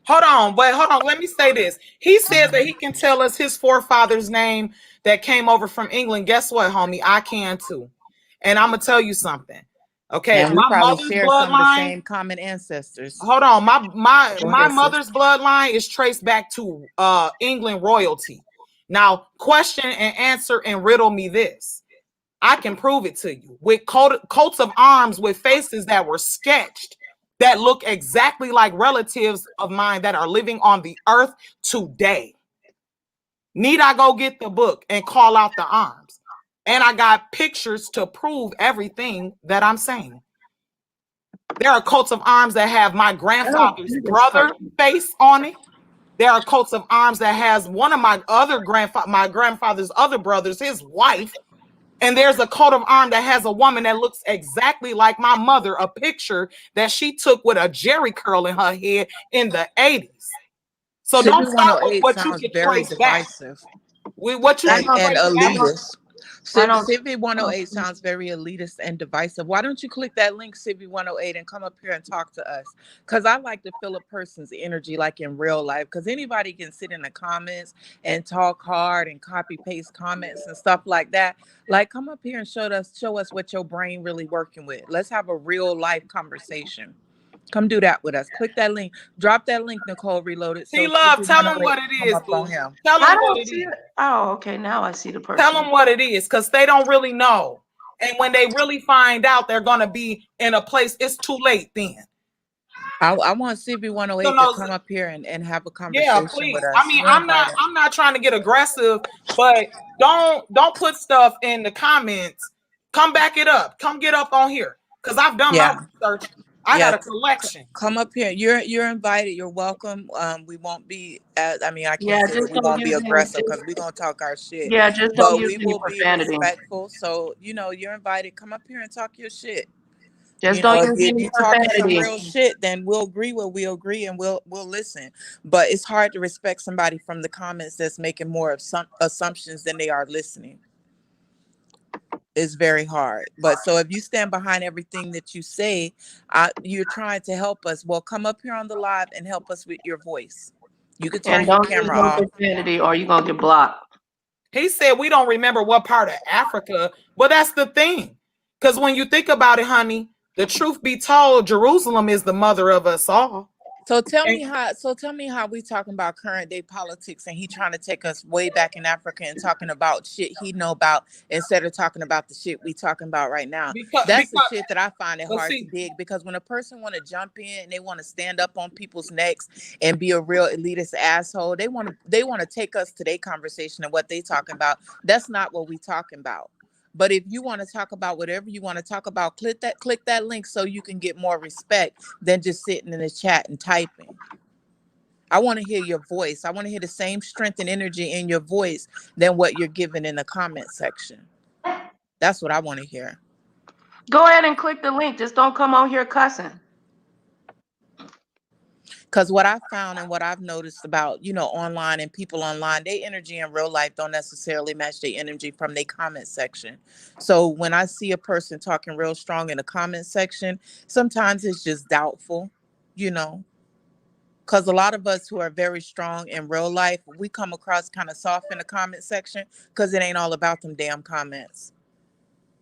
Hold on. Let me say this. He says that he can tell us his forefather's name that came over from England. Guess what, homie? I can too. And I'm going to tell you something. Okay, and my mother's bloodline, some of the same common ancestors. Hold on, my mother's bloodline is traced back to England royalty. Now, question and answer and riddle me this. I can prove it to you with coats of arms with faces that were sketched that look exactly like relatives of mine that are living on the earth today. Need I go get the book and call out the arms? And I got pictures to prove everything that I'm saying. There are coats of arms that have my grandfather's brother face on it. There are coats of arms that has one of my grandfather's other brothers, his wife. And there's a coat of arms that has a woman that looks exactly like my mother, a picture that she took with a jerry curl in her head in the 80s. So don't stop with what you can trace back. With what you and elitist. Civi 108 sounds very elitist and divisive. Why don't you click that link, Civi 108, and come up here and talk to us? Because I like to feel a person's energy like in real life. Because anybody can sit in the comments and talk hard and copy paste comments and stuff like that. Like, come up here and show us what your brain really working with. Let's have a real life conversation. Come do that with us. Click that link. Drop that link, Nicole Reloaded. So T-Love, tell them what it is, boo. Tell I them what don't it see is. it. Oh, okay. Now I see the person. Tell them what it is, because they don't really know. And when they really find out, they're going to be in a place. It's too late then. I want CB108 to come up here and have a conversation please. with us. I mean, I'm not trying to get aggressive, but don't put stuff in the comments. Come back it up. Come get up on here, because I've done my research. I got a collection. Come up here. You're invited. You're welcome. We won't be. I can't say that we won't be aggressive, because we're gonna talk our shit. Yeah, just don't but use we any will be profanity. respectful. So you're invited. Come up here and talk your shit. Just don't use if any you talking some profanity. real shit, then we'll agree where we agree, and we'll listen. But it's hard to respect somebody from the comments that's making more of some assumptions than they are listening. It's very hard. But so if you stand behind everything that you say, you're trying to help us. Well, come up here on the live and help us with your voice. You can turn And your don't use camera no off. profanity, or you're gonna get blocked. He said we don't remember what part of Africa, but that's the thing. Because when you think about it, honey, the truth be told, Jerusalem is the mother of us all. So tell me how we talking about current day politics, and he trying to take us way back in Africa and talking about shit he know about instead of talking about the shit we talking about right now. That's the shit that I find it hard to dig, because when a person want to jump in and they want to stand up on people's necks and be a real elitist asshole, they want to take us to their conversation and what they talking about. That's not what we talking about. But if you want to talk about whatever you want to talk about, click that link so you can get more respect than just sitting in the chat and typing. I want to hear your voice. I want to hear the same strength and energy in your voice than what you're giving in the comment section. That's what I want to hear. Go ahead and click the link. Just don't come on here cussing. Because what I found and what I've noticed about, online and people online, their energy in real life don't necessarily match their energy from their comment section. So when I see a person talking real strong in the comment section, sometimes it's just doubtful, because a lot of us who are very strong in real life, we come across kind of soft in the comment section because it ain't all about them damn comments.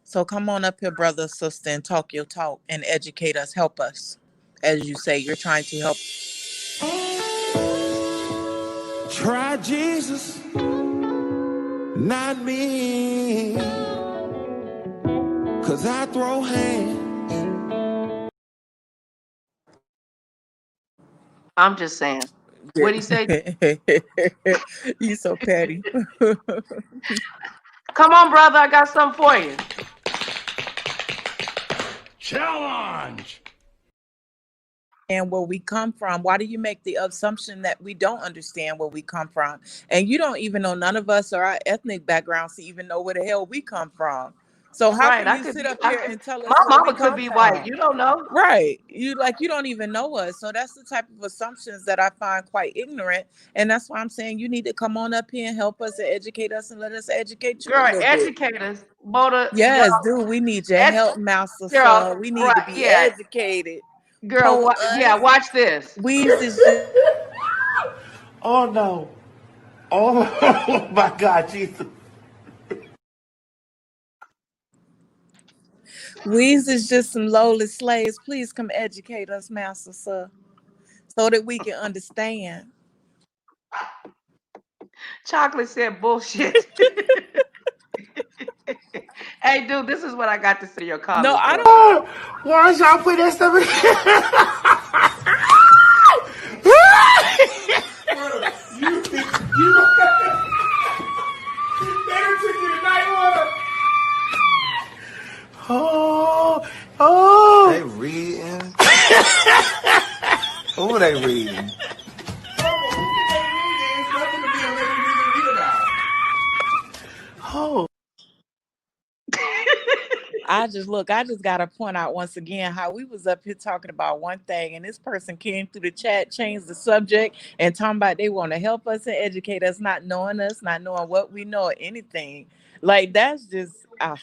So come on up here, brother, sister, and talk your talk and educate us, help us. As you say, you're trying to help. Try Jesus, not me, 'cause I throw hands. I'm just saying. What'd he say? You so petty. Come on, brother. I got something for you. Challenge. And where we come from, why do you make the assumption that we don't understand where we come from? And you don't even know, none of us or our ethnic backgrounds to even know where the hell we come from. So how can you sit up here and tell us my where we mama could come be from? white. You don't know. Right. You don't even know us. So that's the type of assumptions that I find quite ignorant. And that's why I'm saying you need to come on up here and help us and educate us and let us educate you. Girl, educate us. Yes, dude, we need your help, Master Son. We need to be educated. Girl, watch this. Weez is just... Oh no. Oh my God, Jesus. Weez is just some lowly slaves. Please come educate us, Master Sir, so that we can understand. Chocolate said bullshit. Hey, dude, this is what I got to say to your comments. No, I don't. Why y'all put that stuff in? Better took you to night water. Oh. They reading. Who they reading? Oh. I just got to point out once again how we was up here talking about one thing, and this person came through the chat, changed the subject, and talking about they want to help us and educate us, not knowing us, not knowing what we know or anything. Like, that's just... All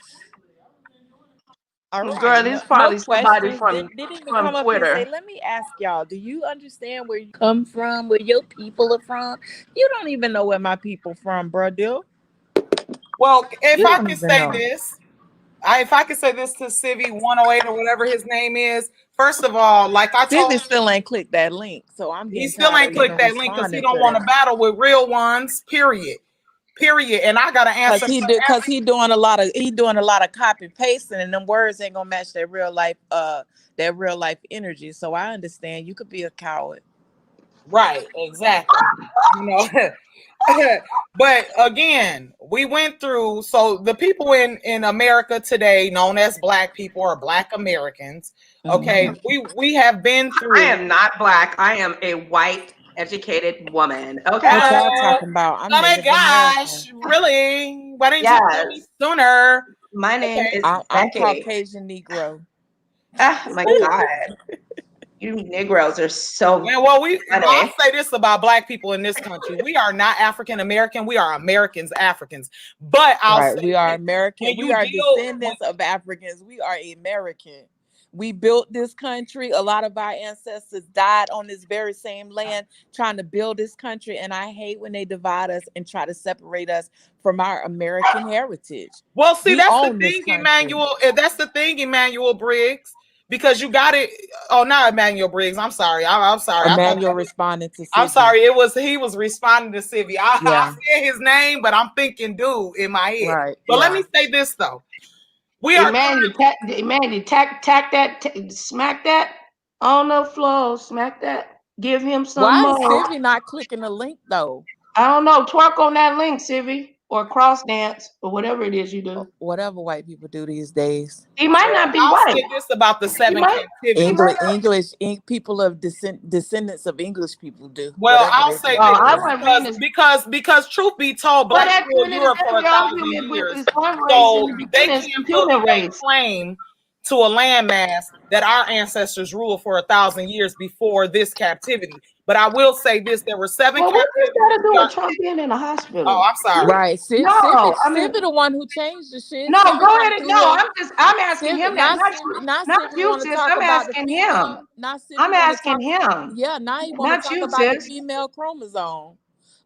right. Girl, this probably somebody didn't even come up Twitter. and say, let me ask y'all, do you understand where you come from, where your people are from? You don't even know where my people from, bro, dude. Well, if I can say this, if I could say this to Civvy 108 or whatever his name is, first of all, like I told Civvy you, still ain't clicked that link, so I'm he getting still tired ain't of clicked even that link because he responding don't to want to that. battle with real ones. Period. And I gotta answer Cause he doing a lot of copy pasting, and them words ain't gonna match their real life energy. So I understand you could be a coward. Right, exactly. You know, but again, we went through. So the people in America today, known as Black people or Black Americans, okay, we have been through. I am not Black. I am a white, educated woman. Okay. What y'all talking about? I'm Oh my Native gosh, American. really? Why didn't you tell me sooner? My name is I'm Becky. Caucasian Negro. Oh my God. You Negroes are so Yeah, well, funny. I'll say this about Black people in this country: we are not African American. We are Americans, Africans. But I'll say We are American. We are descendants of Africans. We are American. We built this country. A lot of our ancestors died on this very same land trying to build this country. And I hate when they divide us and try to separate us from our American heritage. Well, see, that's the own this thing, country. Emmanuel. That's the thing, Emmanuel Briggs. Because you got it. Oh, not Emmanuel Briggs. I'm sorry. I'm sorry. Emmanuel responded to Civvy. I'm sorry. He was responding to Civvy. I said his name, but I'm thinking dude in my head. Right. But let me say this though. Emmanuel, tack that, smack that on the floor, smack that. Give him some more. more. Why is Civvy not clicking the link though? I don't know. Twerk on that link, Civvy, or cross dance, or whatever it is you do. Whatever white people do these days. He might not be I'll white. say this about the 7 captivities. People of descendants of English people do. Well, I'll say this because truth be told, Black people in Europe for 1,000 years, so they can't put that claim to a landmass that our ancestors ruled for 1,000 years before this captivity. But I will say this: there were 7 captivities. What's got to do with Trump being in the hospital? Oh, I'm sorry. Right, Civvy the one who changed the shit. No, go ahead. No, I'm asking him that. Not you, want to sis. talk I'm about asking the him. I'm asking him. Yeah, now you want to talk about the female chromosome.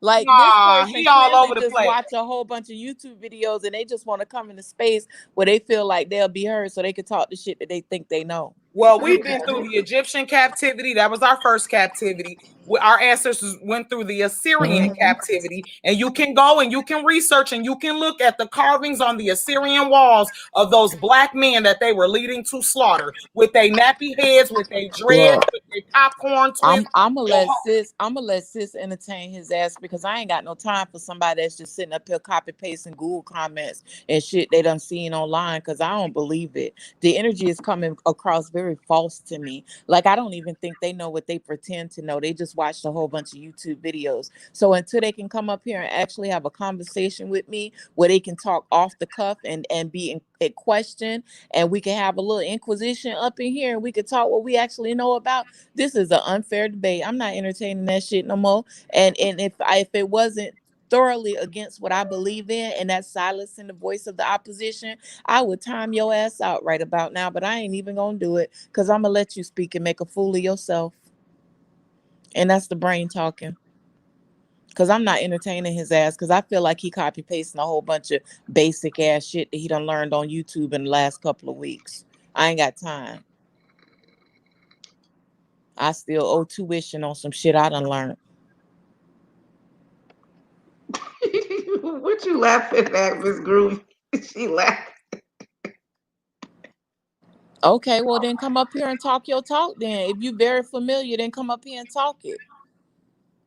Like nah, this person he all over the just place. watch a whole bunch of YouTube videos and they just want to come into space where they feel like they'll be heard so they can talk the shit that they think they know. Well, we've been through the Egyptian captivity. That was our first captivity. Our ancestors went through the Assyrian captivity. And you can go and you can research and you can look at the carvings on the Assyrian walls of those Black men that they were leading to slaughter with their nappy heads, with their dreads, with their popcorn twins. I'm gonna let sis entertain his ass because I ain't got no time for somebody that's just sitting up here copy pasting Google comments and shit they done seen online because I don't believe it. The energy is coming across very false to me. Like I don't even think they know what they pretend to know. They just watched a whole bunch of YouTube videos. So until they can come up here and actually have a conversation with me where they can talk off the cuff and be in question and we can have a little inquisition up in here and we can talk what we actually know about. This is an unfair debate. I'm not entertaining that shit no more. And if it wasn't thoroughly against what I believe in and that's silencing the voice of the opposition, I would time your ass out right about now, but I ain't even gonna do it because I'm gonna let you speak and make a fool of yourself. And that's the brain talking. Because I'm not entertaining his ass because I feel like he copy pasting a whole bunch of basic ass shit that he done learned on YouTube in the last couple of weeks. I ain't got time. I still owe tuition on some shit I done learned. What you laughing at, Miss Groovy? She laughing. Okay, well then come up here and talk your talk then. If you very familiar, then come up here and talk it.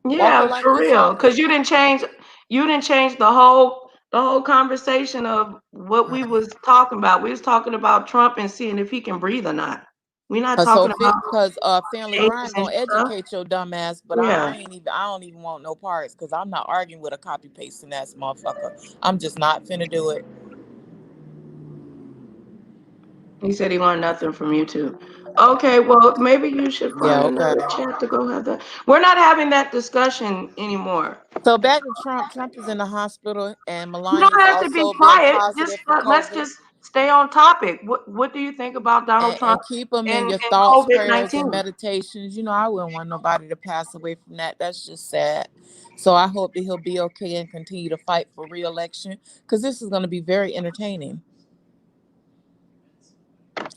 Yeah, for real. Because you didn't change the whole conversation of what we was talking about. We was talking about Trump and seeing if he can breathe or not. We're not talking about because Family Grind gonna educate your dumb ass, but I don't even want no parts because I'm not arguing with a copy pasting ass motherfucker. I'm just not finna do it. He said he learned nothing from YouTube. Okay, well maybe you should find another chat to go have that. We're not having that discussion anymore. So back to Trump. Trump is in the hospital and Melania. You don't have to be quiet. Let's just stay on topic. What do you think about Donald Trump? And keep them in your thoughts, prayers, COVID-19? and meditations. You know, I wouldn't want nobody to pass away from that. That's just sad. So I hope that he'll be okay and continue to fight for re-election because this is going to be very entertaining.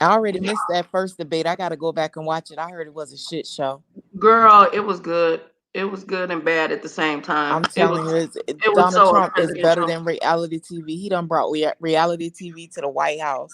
I already missed that first debate. I got to go back and watch it. I heard it was a shit show. Girl, it was good. It was good and bad at the same time. I'm telling you, it was Donald so Trump is better presidential. than reality TV. He done brought reality TV to the White House.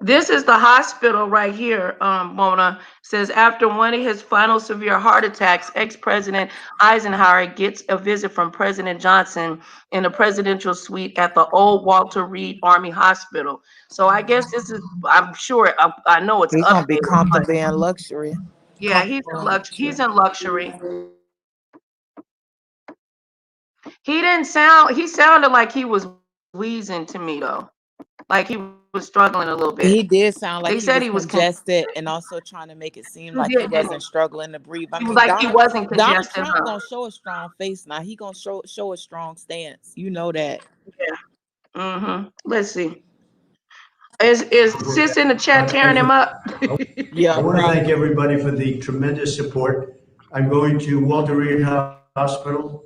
This is the hospital right here, Mona. Says after one of his final severe heart attacks, ex-President Eisenhower gets a visit from President Johnson in the presidential suite at the old Walter Reed Army Hospital. So I guess this is, I'm sure, I know it's He's gonna be updated, but comfortably in luxury. yeah, he's in luxury. He sounded like he was wheezing to me though. Like he was struggling a little bit. He did sound like They said he was congested and also trying to make it seem like he wasn't struggling to breathe. I mean, he wasn't congested. Donald Trump gonna show a strong face now. He gonna show a strong stance. You know that. Yeah. Let's see. Is Sis in the chat tearing him up? Yeah. I want to thank everybody for the tremendous support. I'm going to Walter Reed Hospital.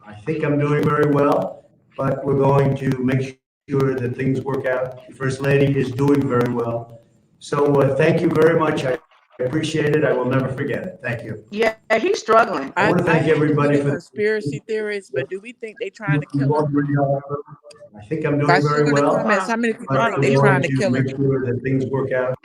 I think I'm doing very well, but we're going to make sure that things work out. The First Lady is doing very well. So thank you very much. I appreciate it. I will never forget it. Thank you. Yeah, he's struggling. I want to thank everybody for conspiracy theories, but do we think they're trying to kill him? I think I'm doing very well. Comments, how many people But think they're trying to kill him? make sure that things work out.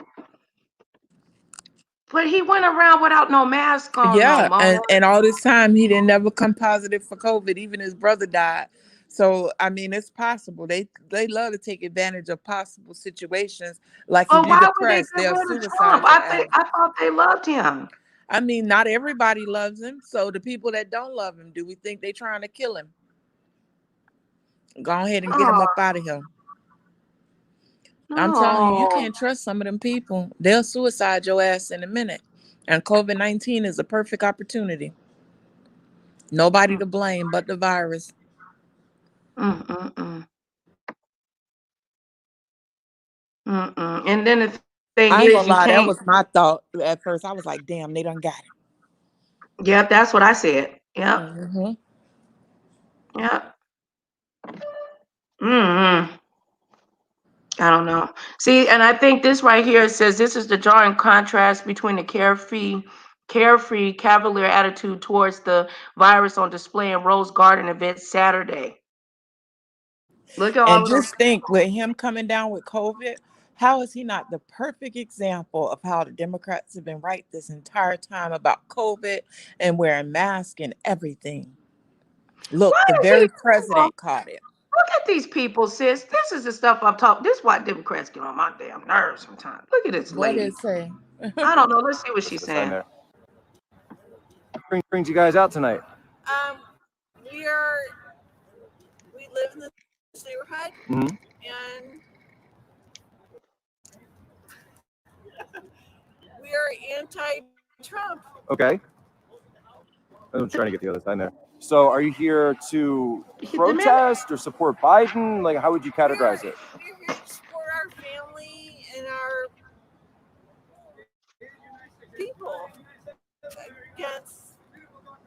But he went around without no mask on. Yeah, and all this time he didn't never come positive for COVID. Even his brother died. So I mean, it's possible. They love to take advantage of possible situations. Like if you're depressed, they'll suicide. I thought they loved him. I mean, not everybody loves him. So the people that don't love him, do we think they're trying to kill him? Go ahead and get him up out of here. I'm telling you, you can't trust some of them people. They'll suicide your ass in a minute. And COVID-19 is a perfect opportunity. Nobody to blame but the virus. And then the thing I ain't gonna lie, that can't... was my thought at first. I was like, damn, they done got it. Yep, that's what I said. Yep. Yep. I don't know. See, and I think this right here says this is the jarring contrast between the carefree, cavalier attitude towards the virus on display in Rose Garden event Saturday. Look at all and just think, with him coming down with COVID, how is he not the perfect example of how the Democrats have been right this entire time about COVID and wearing masks and everything? Look, the very president caught it. Look at these people, sis. This is the stuff I'm talking. This is why Democrats get on my damn nerves sometimes. Look at this lady. What did it say? I don't know. Let's see what she's saying. Brings you guys out tonight? We live in this neighborhood, and we are anti-Trump. Okay. I'm trying to get the other side there. So are you here to protest or support Biden? Like, how would you categorize it? We're here to support our family and our people against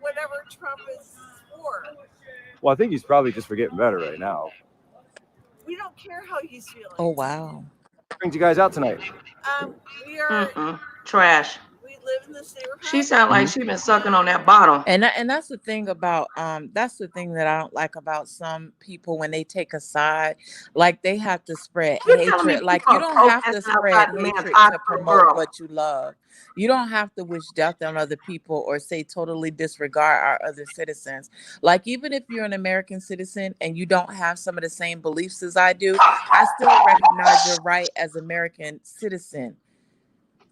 whatever Trump is for. Well, I think he's probably just for getting better right now. We don't care how he's feeling. Oh, wow. Brings you guys out tonight? We are trash. We live in this neighborhood. She sounds like she's been sucking on that bottle. And that's the thing about that's the thing that I don't like about some people when they take a side. Like they have to spread hatred. Like you don't have to spread hatred to promote what you love. You don't have to wish death on other people or say totally disregard our other citizens. Like even if you're an American citizen and you don't have some of the same beliefs as I do, I still recognize your right as American citizen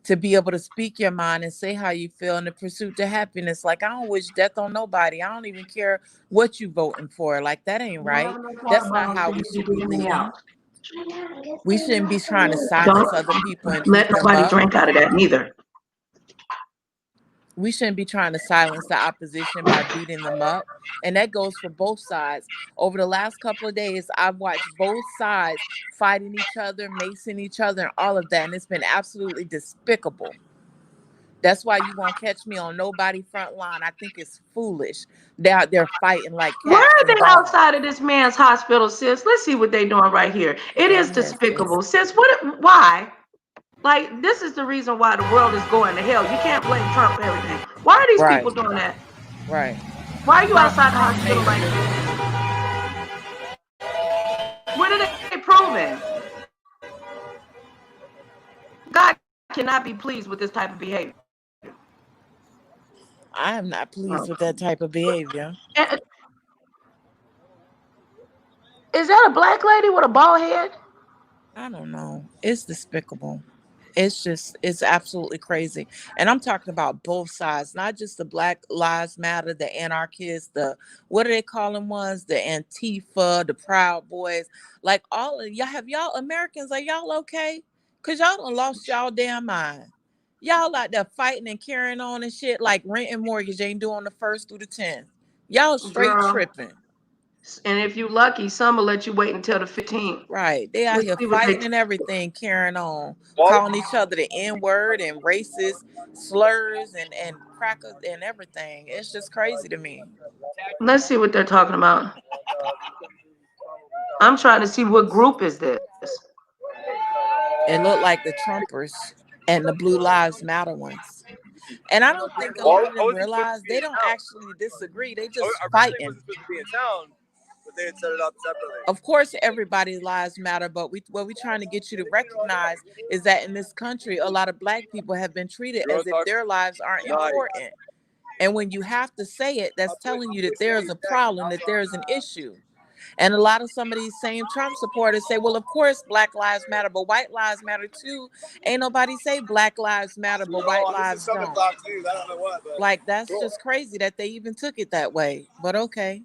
to be able to speak your mind and say how you feel in the pursuit to happiness. Like I don't wish death on nobody. I don't even care what you voting for. Like that ain't right. That's not how we should be leading. We shouldn't be trying to silence other people and let nobody drink out of that neither. We shouldn't be trying to silence the opposition by beating them up. And that goes for both sides. Over the last couple of days, I've watched both sides fighting each other, macing each other, and all of that. And it's been absolutely despicable. That's why you won't catch me on nobody front line. I think it's foolish. They're out there fighting like cats. Why are they outside of this man's hospital, sis? Let's see what they're doing right here. It is despicable. Sis, why? Like, this is the reason why the world is going to hell. You can't blame Trump for everything. Why are these people doing that? Right. Why are you outside the Trump hospital made like this? What are they proving? God cannot be pleased with this type of behavior. I am not pleased with that type of behavior. Is that a black lady with a bald head? I don't know. It's despicable. It's absolutely crazy. And I'm talking about both sides, not just the Black Lives Matter, the anarchists, the, what do they call them ones? The Antifa, the Proud Boys. Like all of y'all, have y'all Americans, are y'all okay? Because y'all done lost y'all damn mind. Y'all out there fighting and carrying on and shit like rent and mortgage ain't due on the 1st through the 10th. Y'all straight tripping. And if you lucky, some will let you wait until the 15th. Right. They out here fighting and everything, carrying on, calling each other the N-word and racist slurs and crackers and everything. It's just crazy to me. Let's see what they're talking about. I'm trying to see what group is this. It looked like the Trumpers and the Blue Lives Matter ones. And I don't think a lot of them realize they don't actually disagree. They just fighting. But they had set it up separately. Of course, everybody's lives matter, but what we're trying to get you to recognize is that in this country, a lot of Black people have been treated as if their lives aren't important. And when you have to say it, that's telling you that there is a problem, that there is an issue. And a lot of some of these same Trump supporters say, well, of course, Black lives matter, but white lives matter too. Ain't nobody say Black lives matter, but white lives don't. Like, that's just crazy that they even took it that way. But okay.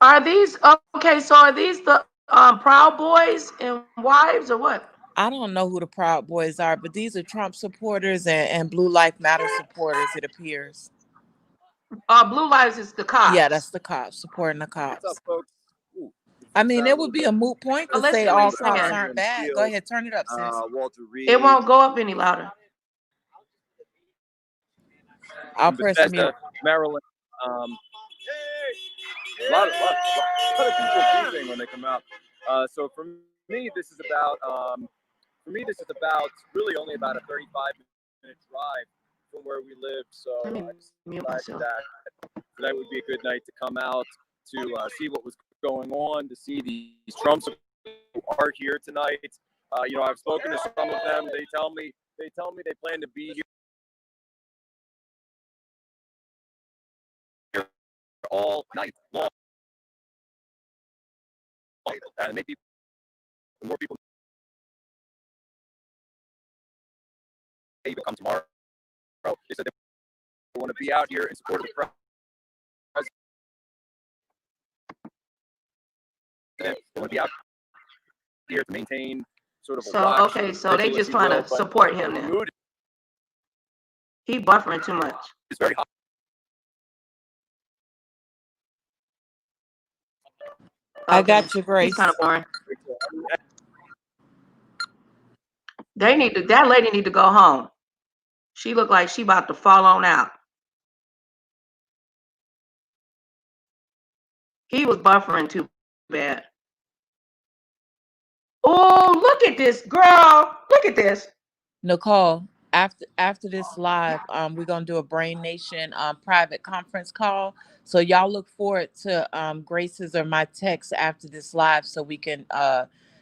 Are these okay? So are these the Proud Boys and wives or what? I don't know who the Proud Boys are, but these are Trump supporters and Blue Lives Matter supporters, it appears. Blue Lives is the cops. Yeah, that's the cops, supporting the cops. What's up, folks? I mean, it would be a moot point to say all cops aren't bad. Go ahead, turn it up, sis. Walter Reed. It won't go up any louder. I'll press mute. Maryland. A lot of people leaving when they come out. So for me, this is about really only about a 35-minute drive from where we live. So tonight would be a good night to come out to see what was going on, to see these Trumps who are here tonight. I've spoken to some of them. They tell me they plan to be here all night long. And maybe more people may even come tomorrow. They said they want to be out here in support of the president. They want to be out here to maintain sort of a watch. Okay, so they just trying to support him then. He buffering too much. It's very hot. I got you, Grace. He's kind of boring. That lady need to go home. She looked like she about to fall on out. He was buffering too bad. Oh, look at this, girl. Look at this. Nicole, after this live, we're gonna do a Brain Nation private conference call. So y'all look forward to Grace's or my text after this live, so we can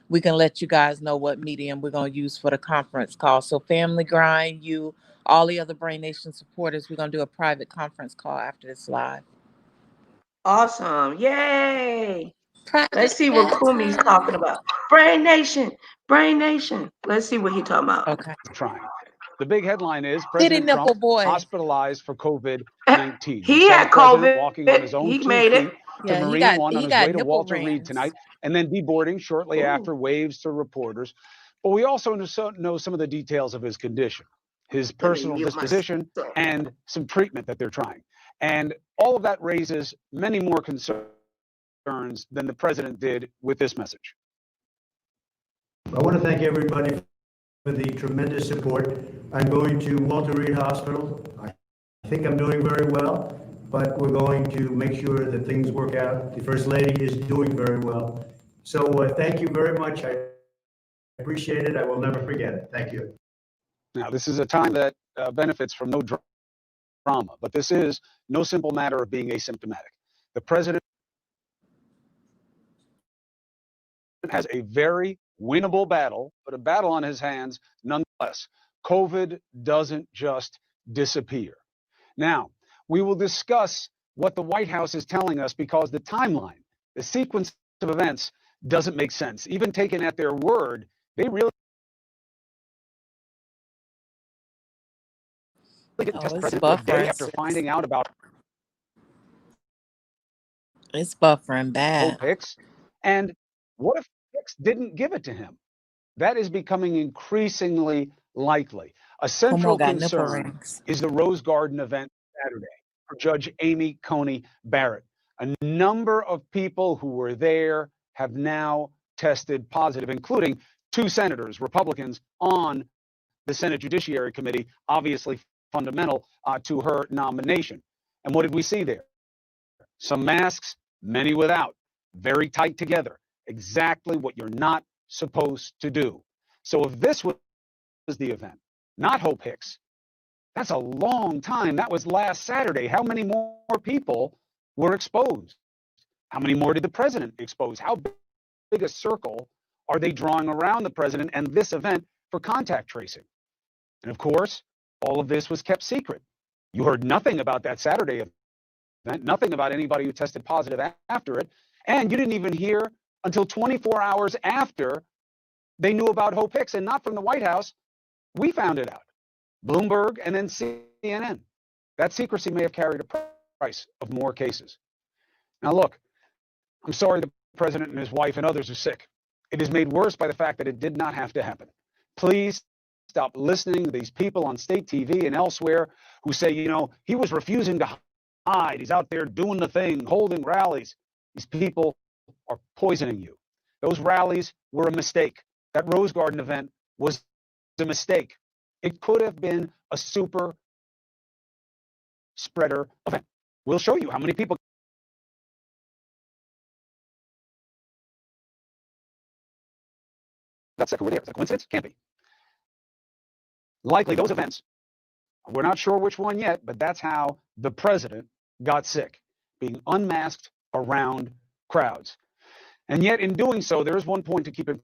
let you guys know what medium we're gonna use for the conference call. So Family Grind, you, all the other Brain Nation supporters, we're gonna do a private conference call after this live. Awesome. Yay. Let's see what Kumi's talking about. Brain Nation. Brain Nation. Let's see what he's talking about. Okay. Trying. The big headline is President Trump hospitalized for COVID-19. He had COVID. Walking on his own he made it. to Marine One on his way to Walter Reed tonight, and then deboarding shortly after waves to reporters. But we also know some of the details of his condition, his personal disposition, and some treatment that they're trying. And all of that raises many more concerns than the president did with this message. I want to thank everybody for the tremendous support. I'm going to Walter Reed Hospital. I think I'm doing very well, but we're going to make sure that things work out. The First Lady is doing very well. So thank you very much. I appreciate it. I will never forget it. Thank you. Now, this is a time that benefits from no drama, but this is no simple matter of being asymptomatic. The president has a very winnable battle, but a battle on his hands nonetheless. COVID doesn't just disappear. Now, we will discuss what the White House is telling us because the timeline, the sequence of events doesn't make sense. Even taken at their word, they really didn't test the president a day after finding out about it's buffering bad. Hope Hicks. And what if Hicks didn't give it to him? That is becoming increasingly likely. A central concern is the Rose Garden event Saturday for Judge Amy Coney Barrett. A number of people who were there have now tested positive, including 2 senators, Republicans, on the Senate Judiciary Committee, obviously fundamental to her nomination. And what did we see there? Some masks, many without, very tight together, exactly what you're not supposed to do. So if this was the event, not Hope Hicks, that's a long time. That was last Saturday. How many more people were exposed? How many more did the president expose? How big a circle are they drawing around the president and this event for contact tracing? And of course, all of this was kept secret. You heard nothing about that Saturday event, nothing about anybody who tested positive after it, and you didn't even hear until 24 hours after they knew about Hope Hicks, and not from the White House. We found it out. Bloomberg and then CNN. That secrecy may have carried a price of more cases. Now look, I'm sorry the president and his wife and others are sick. It is made worse by the fact that it did not have to happen. Please stop listening to these people on state TV and elsewhere who say, you know, he was refusing to hide. He's out there doing the thing, holding rallies. These people are poisoning you. Those rallies were a mistake. That Rose Garden event was a mistake. It could have been a super spreader event. We'll show you how many people. That's who were there. Is that a coincidence? Can't be. Likely those events. We're not sure which one yet, but that's how the president got sick, being unmasked around crowds. And yet in doing so, there is one point to keep in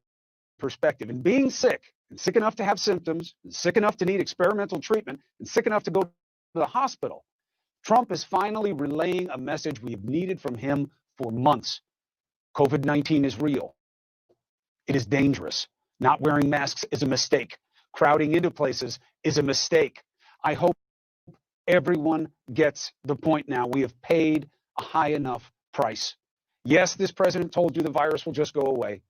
perspective. In being sick, and sick enough to have symptoms, and sick enough to need experimental treatment, and sick enough to go to the hospital, Trump is finally relaying a message we've needed from him for months. COVID-19 is real. It is dangerous. Not wearing masks is a mistake. Crowding into places is a mistake. I hope everyone gets the point now. We have paid a high enough price. Yes, this president told you the virus will just go away.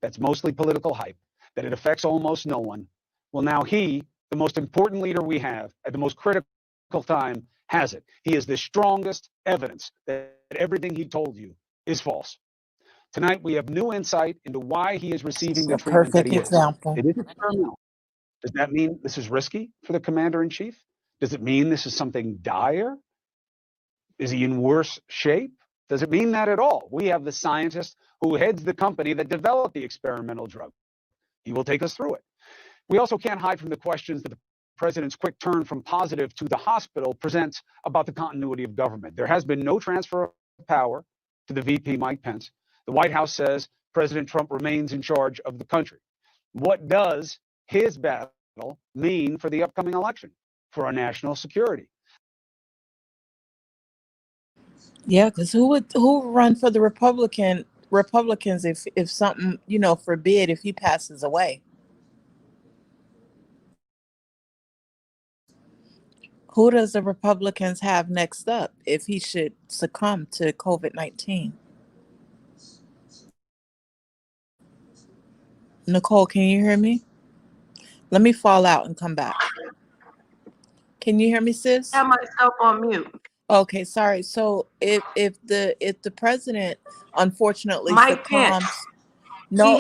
That's mostly political hype, that it affects almost no one. Well, now he, the most important leader we have at the most critical time, has it. He is the strongest evidence that everything he told you is false. Tonight, we have new insight into why he is receiving the treatment that he is. It is experimental. Does that mean this is risky for the commander-in-chief? Does it mean this is something dire? Is he in worse shape? Does it mean that at all? We have the scientist who heads the company that developed the experimental drug. He will take us through it. We also can't hide from the questions that the president's quick turn from positive to the hospital presents about the continuity of government. There has been no transfer of power to the VP, Mike Pence. The White House says President Trump remains in charge of the country. What does his battle mean for the upcoming election, for our national security? Yeah, because who would run for the Republicans if something, forbid, if he passes away? Who does the Republicans have next up if he should succumb to COVID-19? Nicole, can you hear me? Let me fall out and come back. Can you hear me, sis? I have myself on mute. Okay, sorry. So if the president unfortunately Mike succumbs, Pence. no,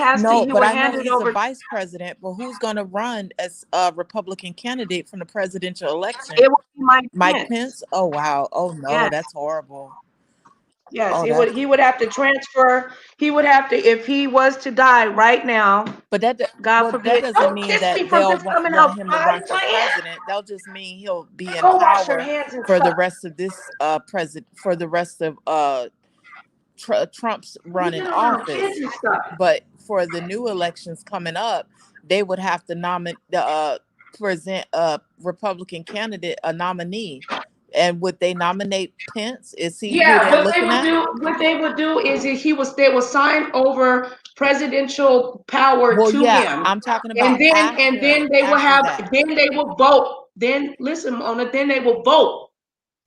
but I know he's a vice president, but who's going to run as a Republican candidate from the presidential election? It will be Mike Pence? Oh, wow. Oh, no, Yes. that's horrible. Yes, Oh, he would have to transfer. He would have to, if he was to die right now. but that God well, that forbid. doesn't Don't mean kiss me that from they'll just coming want out. him to God, run it's for my hand. president. They'll just mean he'll be in Go wash your power hands and for the stuff. rest of this for the rest of Trump's You run in get around kids office. and stuff. But for the new elections coming up, they would have to present a Republican candidate, a nominee. And would they nominate Pence? Is he who Yeah, they're looking at? what they would do is they will sign over presidential power Well, to yeah, him. I'm talking And about then they will after have, that. then they will vote. Then listen, Mona, then they will vote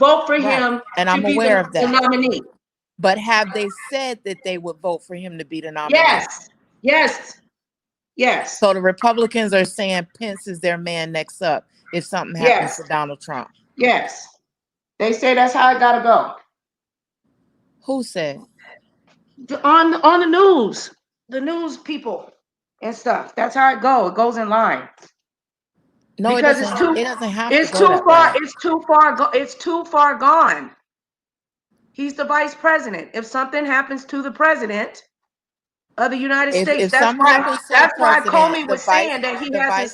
for Right. him And to I'm be aware of the that. nominee. But have they said that they would vote for him to be the nominee? Yes. Yes. Yes. So the Republicans are saying Pence is their man next up if something happens Yes. to Donald Trump. Yes. They say that's how it gotta go. Who said? On the news. The news people and stuff. That's how it goes. It goes in line. No, because it doesn't have to it's go too that far. way. It's too far gone. He's the vice president. If something happens to the president of the United States, If something happens to the why president, Comey was saying that he hasn't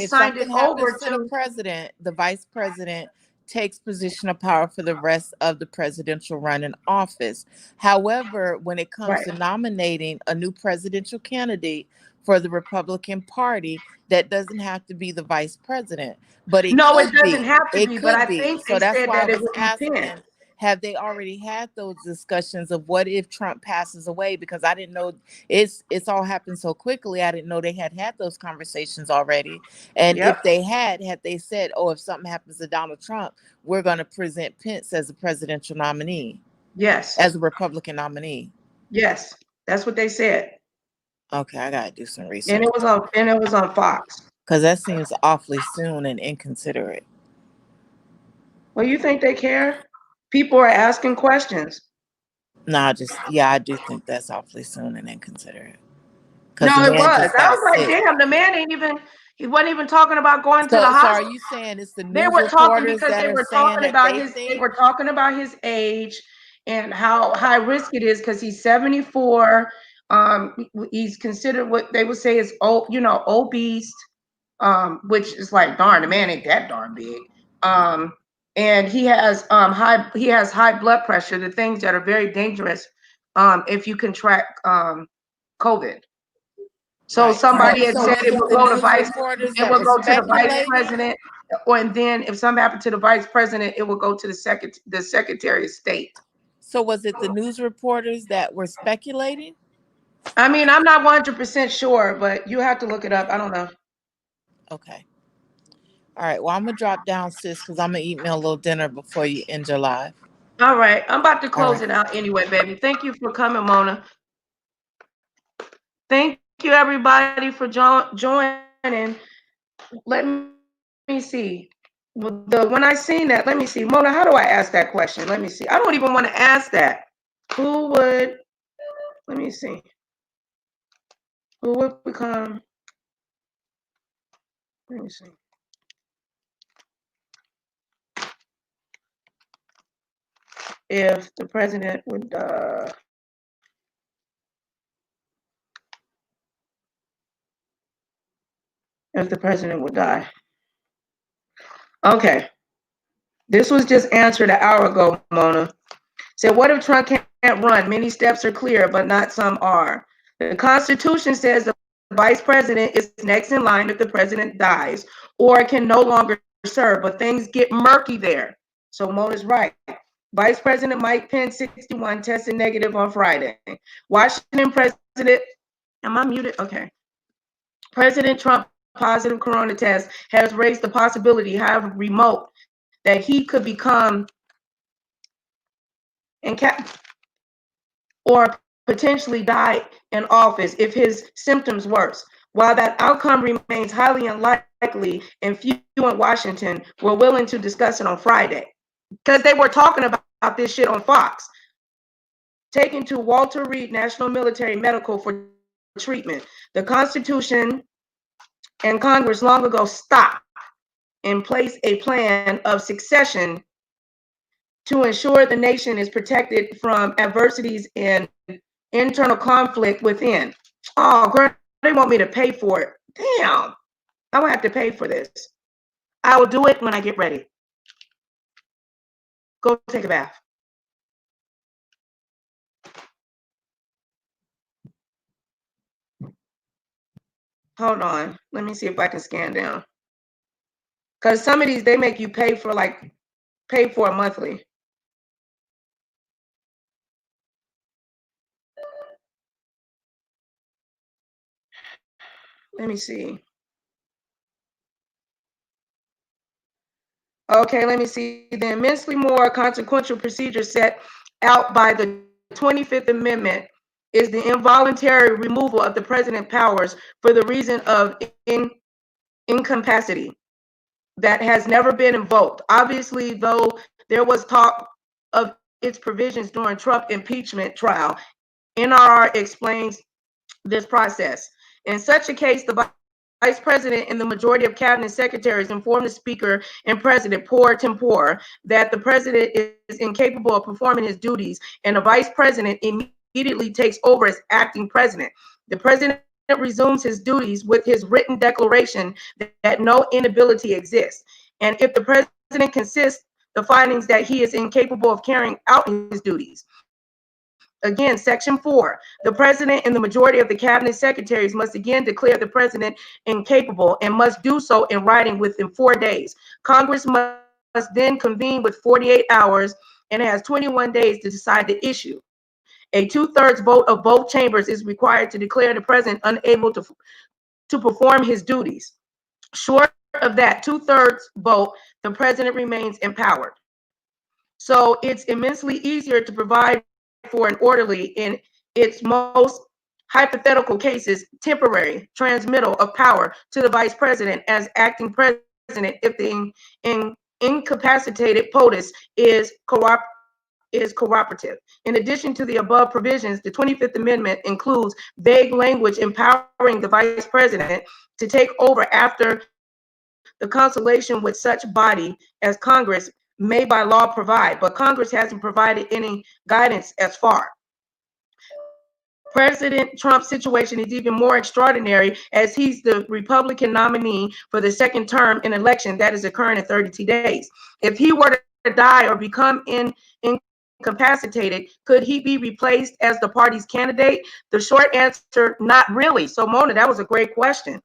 signed it over to the president, the vice president takes position of power for the rest of the presidential run in office. However, when it comes to nominating a new presidential candidate for the Republican Party, that doesn't have to be the vice president, but it doesn't have to be. It But could I be. think So they that's said why I that it was would be asking. Pence. Have they already had those discussions of what if Trump passes away? Because I didn't know it's all happened so quickly. I didn't know they had those conversations already. And if they had they said, oh, if something happens to Donald Trump, we're going to present Pence as a presidential nominee. Yes. As a Republican nominee. Yes. That's what they said. Okay, I got to do some research. And it was on Fox. Because that seems awfully soon and inconsiderate. Well, you think they care? People are asking questions. No, I do think that's awfully soon and inconsiderate. No, it was. I was like, damn, the man he wasn't even talking about going to the hospital. So are you saying it's the news they were talking reporters because that they are were saying talking that about they were talking about his age and how high risk it is because he's 74. He's considered what they would say is obese, which is like, darn, the man ain't that darn big. And he has high blood pressure, the things that are very dangerous if you contract COVID. So somebody had said it would go to the vice president, and then if something happened to the vice president, it would go to the Secretary of State. So was it the news reporters that were speculating? I mean, I'm not 100% sure, but you have to look it up. I don't know. Okay. All right. Well, I'm gonna drop down, sis, because I'm gonna eat me a little dinner before you end your live. All right. I'm about to close it out anyway, baby. Thank you for coming, Mona. Thank you, everybody, for joining. Let me see. When I seen that, let me see. Mona, how do I ask that question? Let me see. I don't even want to ask that. Who would, let me see. Who would become, let me see. If the president would, die. Okay. This was just answered an hour ago, Mona. Said, what if Trump can't run? Many steps are clear, but not some are. The Constitution says the vice president is next in line if the president dies or can no longer serve, but things get murky there. So Mona's right. Vice President Mike Pence, 61, tested negative on Friday. Washington President, am I muted? Okay. President Trump positive corona test has raised the possibility, however remote, that he could become or potentially die in office if his symptoms worse. While that outcome remains highly unlikely, and few in Washington were willing to discuss it on Friday because they were talking about this shit on Fox. Taken to Walter Reed National Military Medical for treatment. The Constitution and Congress long ago stopped and placed a plan of succession to ensure the nation is protected from adversities and internal conflict within. Oh, girl, they want me to pay for it. Damn, I'm gonna have to pay for this. I will do it when I get ready. Go take a bath. Hold on. Let me see if I can scan down. Because some of these, they make you pay for a monthly. Let me see. Okay, let me see. The immensely more consequential procedure set out by the 25th Amendment is the involuntary removal of the president's powers for the reason of incapacity that has never been invoked. Obviously, though, there was talk of its provisions during Trump impeachment trial. NRR explains this process. In such a case, the Vice President and the majority of cabinet secretaries inform the Speaker and President pro tempore that the President is incapable of performing his duties, and the Vice President immediately takes over as acting President. The President resumes his duties with his written declaration that no inability exists. And if the President consists the findings that he is incapable of carrying out his duties. Again, Section 4, the President and the majority of the cabinet secretaries must again declare the President incapable and must do so in writing within 4 days. Congress must then convene with 48 hours and has 21 days to decide the issue. A 2/3 vote of both chambers is required to declare the President unable to perform his duties. Short of that 2/3 vote, the President remains empowered. So it's immensely easier to provide for an orderly, in its most hypothetical cases, temporary transmittal of power to the Vice President as acting President if the incapacitated POTUS is cooperative. In addition to the above provisions, the 25th Amendment includes vague language empowering the Vice President to take over after the consultation with such body as Congress may by law provide, but Congress hasn't provided any guidance as far. President Trump's situation is even more extraordinary as he's the Republican nominee for the second term in election that is occurring in 32 days. If he were to die or become incapacitated, could he be replaced as the party's candidate? The short answer, not really. So Mona, that was a great question.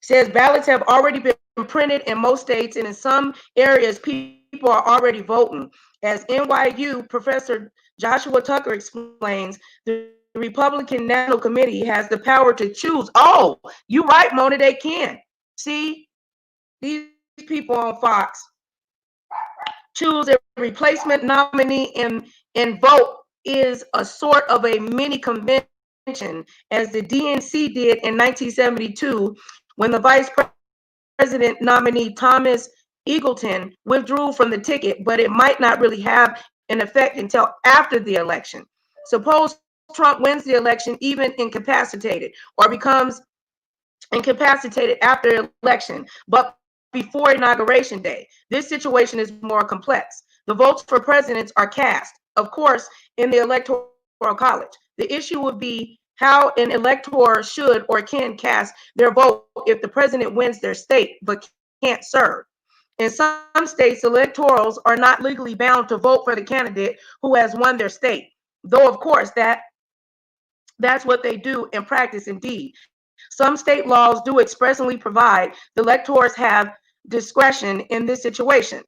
Says ballots have already been printed in most states, and in some areas, people are already voting. As NYU Professor Joshua Tucker explains, the Republican National Committee has the power to choose. Oh, you're right, Mona, they can. See, these people on Fox choose a replacement nominee and vote is a sort of a mini convention, as the DNC did in 1972 when the Vice President nominee Thomas Eagleton withdrew from the ticket, but it might not really have an effect until after the election. Suppose Trump wins the election even incapacitated or becomes incapacitated after election, but before Inauguration Day. This situation is more complex. The votes for presidents are cast, of course, in the Electoral College. The issue would be how an elector should or can cast their vote if the president wins their state but can't serve. In some states, electorals are not legally bound to vote for the candidate who has won their state, though of course that's what they do in practice indeed. Some state laws do expressly provide the electors have discretion in this situation.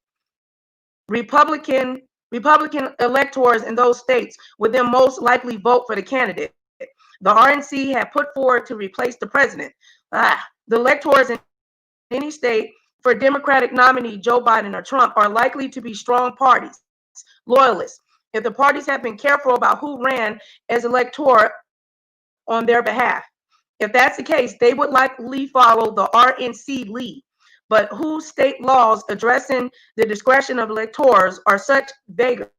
Republican electors in those states would then most likely vote for the candidate the RNC had put forward to replace the president. The electors in any state for Democratic nominee Joe Biden or Trump are likely to be strong parties, loyalists. If the parties have been careful about who ran as elector on their behalf. If that's the case, they would likely follow the RNC lead. But whose state laws addressing the discretion of electors are such vaguer?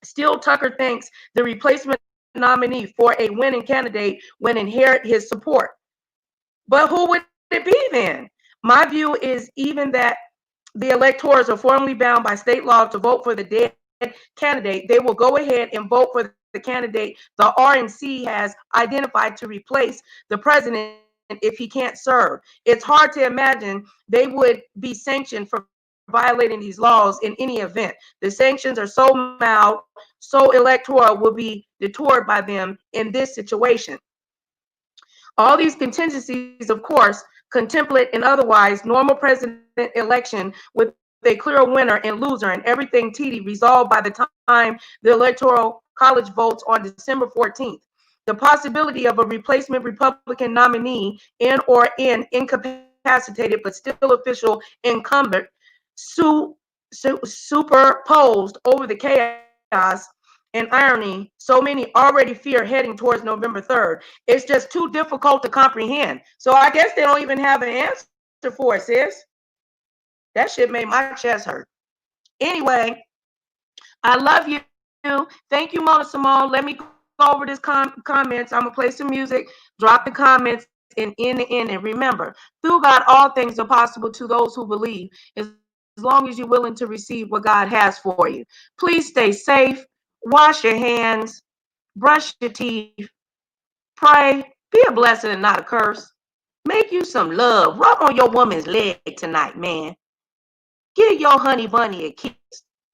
Still, Tucker thinks the replacement nominee for a winning candidate would inherit his support. But who would it be then? My view is even that the electors are formally bound by state law to vote for the dead candidate, they will go ahead and vote for the candidate the RNC has identified to replace the president if he can't serve. It's hard to imagine they would be sanctioned for violating these laws in any event. The sanctions are so mild, so electoral will be deterred by them in this situation. All these contingencies, of course, contemplate and otherwise normal president election with a clear winner and loser and everything TD resolved by the time the Electoral College votes on December 14th. The possibility of a replacement Republican nominee in or in incapacitated but still official incumbent superposed over the chaos and irony so many already fear heading towards November 3rd. It's just too difficult to comprehend. So I guess they don't even have an answer for it, sis. That shit made my chest hurt. Anyway, I love you. Thank you, Mona Simone. Let me go over this comments. I'm going to play some music, drop the comments, and in the end. And remember, through God, all things are possible to those who believe, as long as you're willing to receive what God has for you. Please stay safe. Wash your hands. Brush your teeth. Pray. Be a blessing and not a curse. Make you some love. Rub on your woman's leg tonight, man. Give your honey bunny a kiss.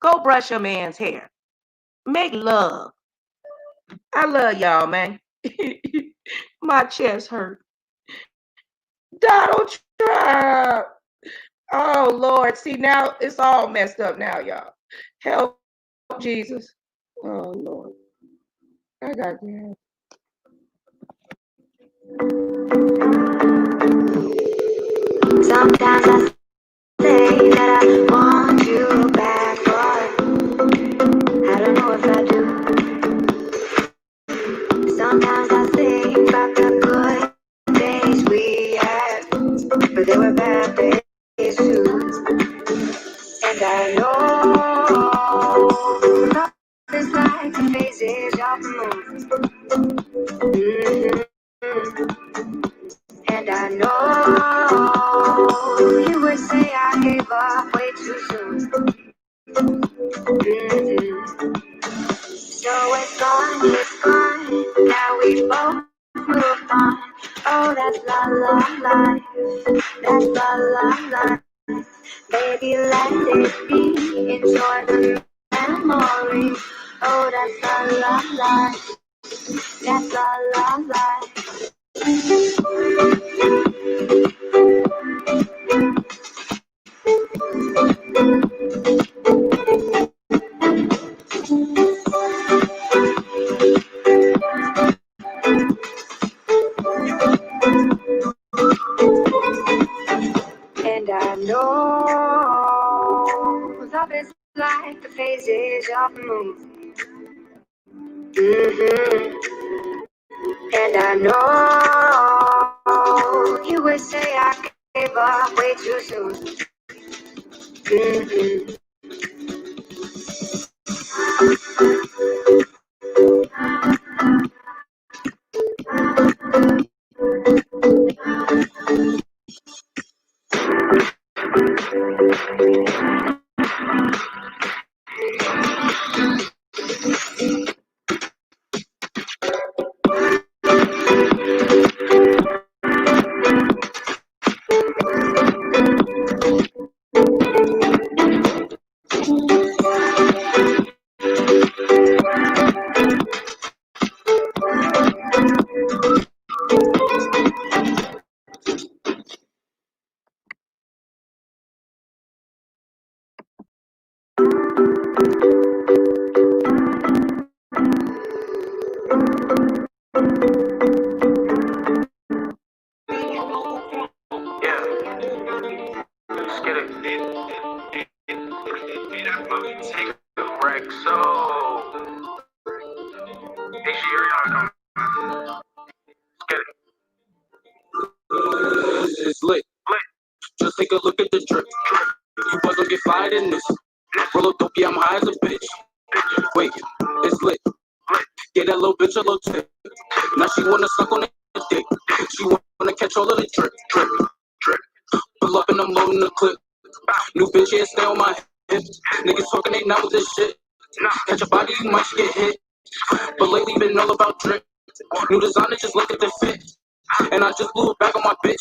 Go brush your man's hair. Make love. I love y'all, man. My chest hurt. Donald Trump. Oh, Lord. See, now it's all messed up now, y'all. Help Jesus. Oh, Lord. I got to. Sometimes I say that I want you back, but I don't know if I do. Sometimes I think about the good days we had, but they were bad days too. And I know love is like the phases of the moon. And I know you would say I gave up way too soon. So it's gone, now we both move on. Oh, that's la la life, that's la la life. Baby, let it be, enjoy the memory. Oh, that's la la life, that's la la life. And I know love is like the phases of the moon. And I know you would say I gave up way too soon. It's lit. Just take a look at the drip. You boys don't get fired in this. Roll up dope, yeah, I'm high as a bitch. Wait, it's lit. Get that little bitch a little tip. Now she wanna suck on that dick. She wanna catch all of the drip. Pull up and I'm loading the clip. New bitch here, stay on my hip. Niggas talking, they not with this shit. Catch a body, you might get hit. But lately been all about drip. New designer, just look at the fit. And I just blew it back on my bitch.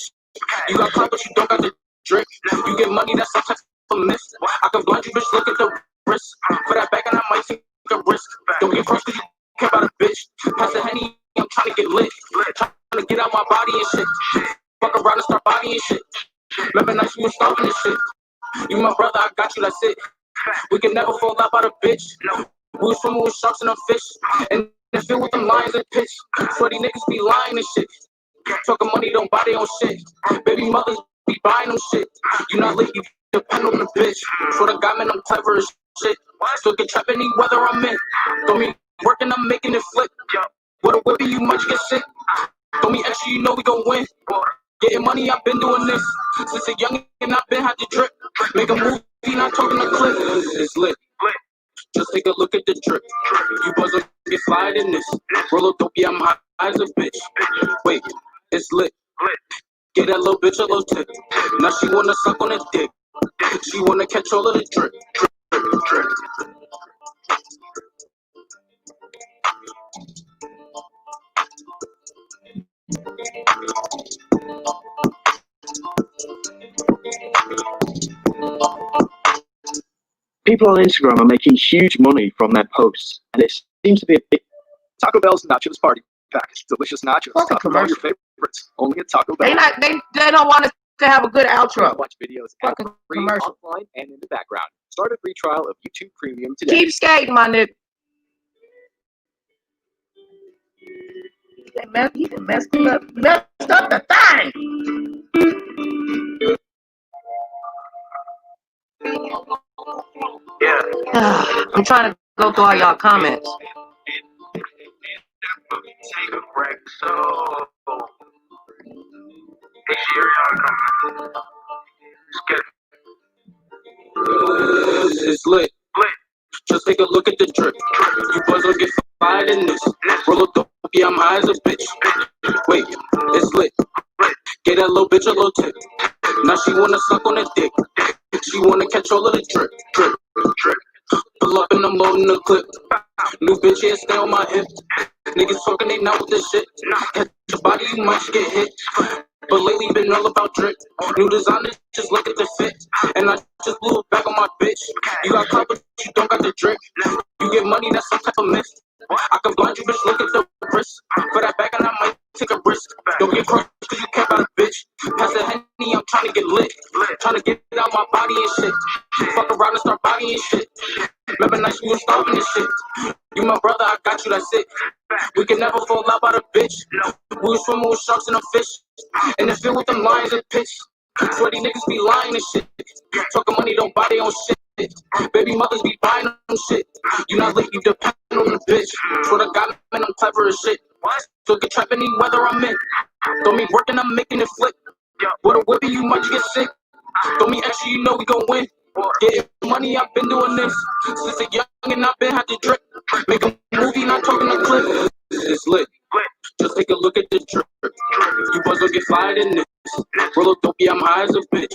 You got clout, but you don't got the drip. You get money, that's some type of miss. I can blind you, bitch, look at the wrist. For that back, and I might take a risk. Don't get crushed, cause you care about a bitch. Pass the Henny, I'm trying to get lit. Trying to get out my body and shit. Fuck around and start bodying shit. Remember nights we was starving and shit. You my brother, I got you, that's it. We can never fall out by the bitch. We was swimming with sharks and a fish. And they filled with them lions and pitch. Sweaty niggas be lying and shit. Talking money, don't buy their own shit. Baby mothers be buying them shit. You not lit, you depend on the bitch. Swear to God, man, I'm clever as shit. Still can trap any weather I'm in. Don't me working, I'm making it flip. With a whippy, you might get sick. Don't me extra, you know we gon' win. Getting money, I've been doing this since a young and I've been had to drip. Make a movie, not talking a clip. It's lit. Just take a look at the drip. You buzzer get flyed in this. Roll up dope, yeah, I'm high as a bitch. Wait, it's lit. Get that little bitch a little tip. Now she wanna suck on a dick. She wanna catch all of the drip. Drip. People on Instagram are making huge money from their posts, and it seems to be a big. Taco Bell's Nachos Party Pack. Delicious nachos. Top of all your favorites. Only at Taco Bell. They don't want us to have a good outro. Watch videos free offline and in the background. Start a free trial of YouTube Premium today. Keep skating, my nigga. He messed up the thing. Yeah. I'm trying to go through all y'all comments. Take a break, so it's lit. Just take a look at the drip. You buzzer get fired in this. Roll up dope, yeah, I'm high as a bitch. Wait, it's lit. Get that little bitch a little tip. Now she wanna suck on a dick. She wanna catch all of the drip. Pull up and I'm loading the clip. New bitch here, stay on my hip. Niggas talking, they not with this shit. Catch your body, you might get hit. But lately been all about drip. New designer, just look at the fit. And I just blew it back on my bitch. You got clout, but you don't got the drip. You get money, that's some type of miss. I can blind you, bitch, look at the wrist. For that back, and I might take a risk. Don't get crushed, cause you care about a bitch. Pass the Henny, I'm trying to get lit. Trying to get out my body and shit. Fuck around and start bodying shit. Remember nights we was starving and shit. You my brother, I got you, that's it. We can never fall out by the bitch. We was swimming with sharks and a fish. And they filled with them lions and pitch. Sweaty niggas be lying and shit. Talking money, don't buy their own shit. Baby mothers be buying them shit. You not lit, you depend on the bitch. Swear to God, man, I'm clever as shit. Still can trap any weather I'm in. Don't me working, I'm making it flip. With a whippy, you might get sick. Don't me extra, you know we gon' win. Getting money, I've been doing this since a young and I've been had to drip. Make a movie, not talking a clip. It's lit. Just take a look at the drip. You buzzer get fired in this. Roll up dope, yeah, I'm high as a bitch.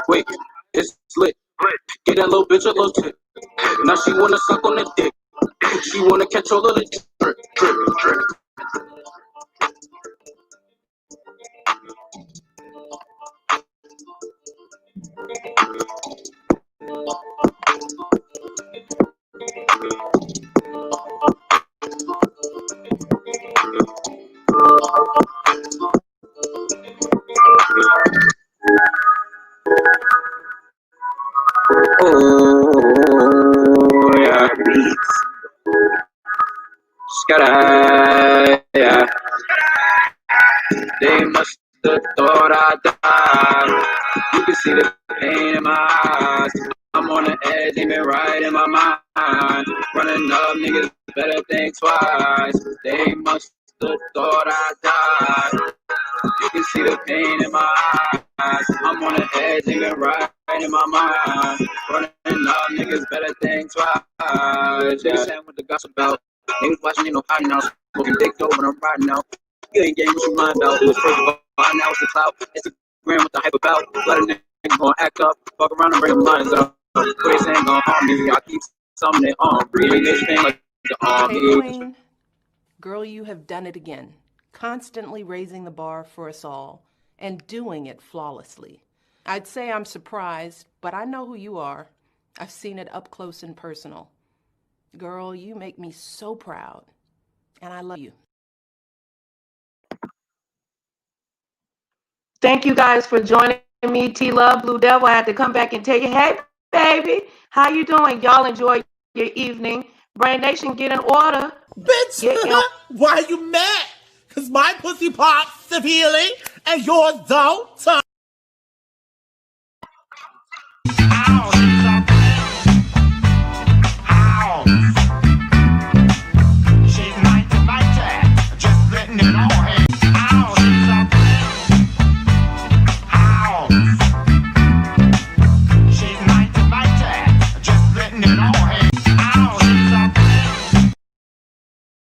Wait, it's lit. Get that little bitch a little tip. Now she wanna suck on the dick. She wanna catch all of the drip. Oh yeah, Skada, yeah. They must have thought I died. You can see the pain in my eyes. I'm on the edge, aiming right in my mind. Running up, niggas better think twice. They must have thought I died. You can see the pain in my eyes. I'm on the edge, aiming right in my mind. Running up, niggas better think twice. They saying what the gossip about. Niggas watching, ain't no hiding out. Smoking dick dope when I'm riding out. You ain't getting what you mind about. It was first of all, now it's the clout. Instagram with the hype about. Let a nigga gonna act up, fuck around and bring the minds up. Waste ain't gonna harm me. I keep something on. Breathing this thing like the Hey, army. Queen. Girl, you have done it again. Constantly raising the bar for us all and doing it flawlessly. I'd say I'm surprised, but I know who you are. I've seen it up close and personal. Girl, you make me so proud, and I love you. Thank you guys for joining me, T-Love, Blue Devil. I had to come back and tell you, hey, baby, how you doing? Y'all enjoy your evening. Brain Nation, get in order. Bitch, why are you mad? Because my pussy pops severely and yours don't?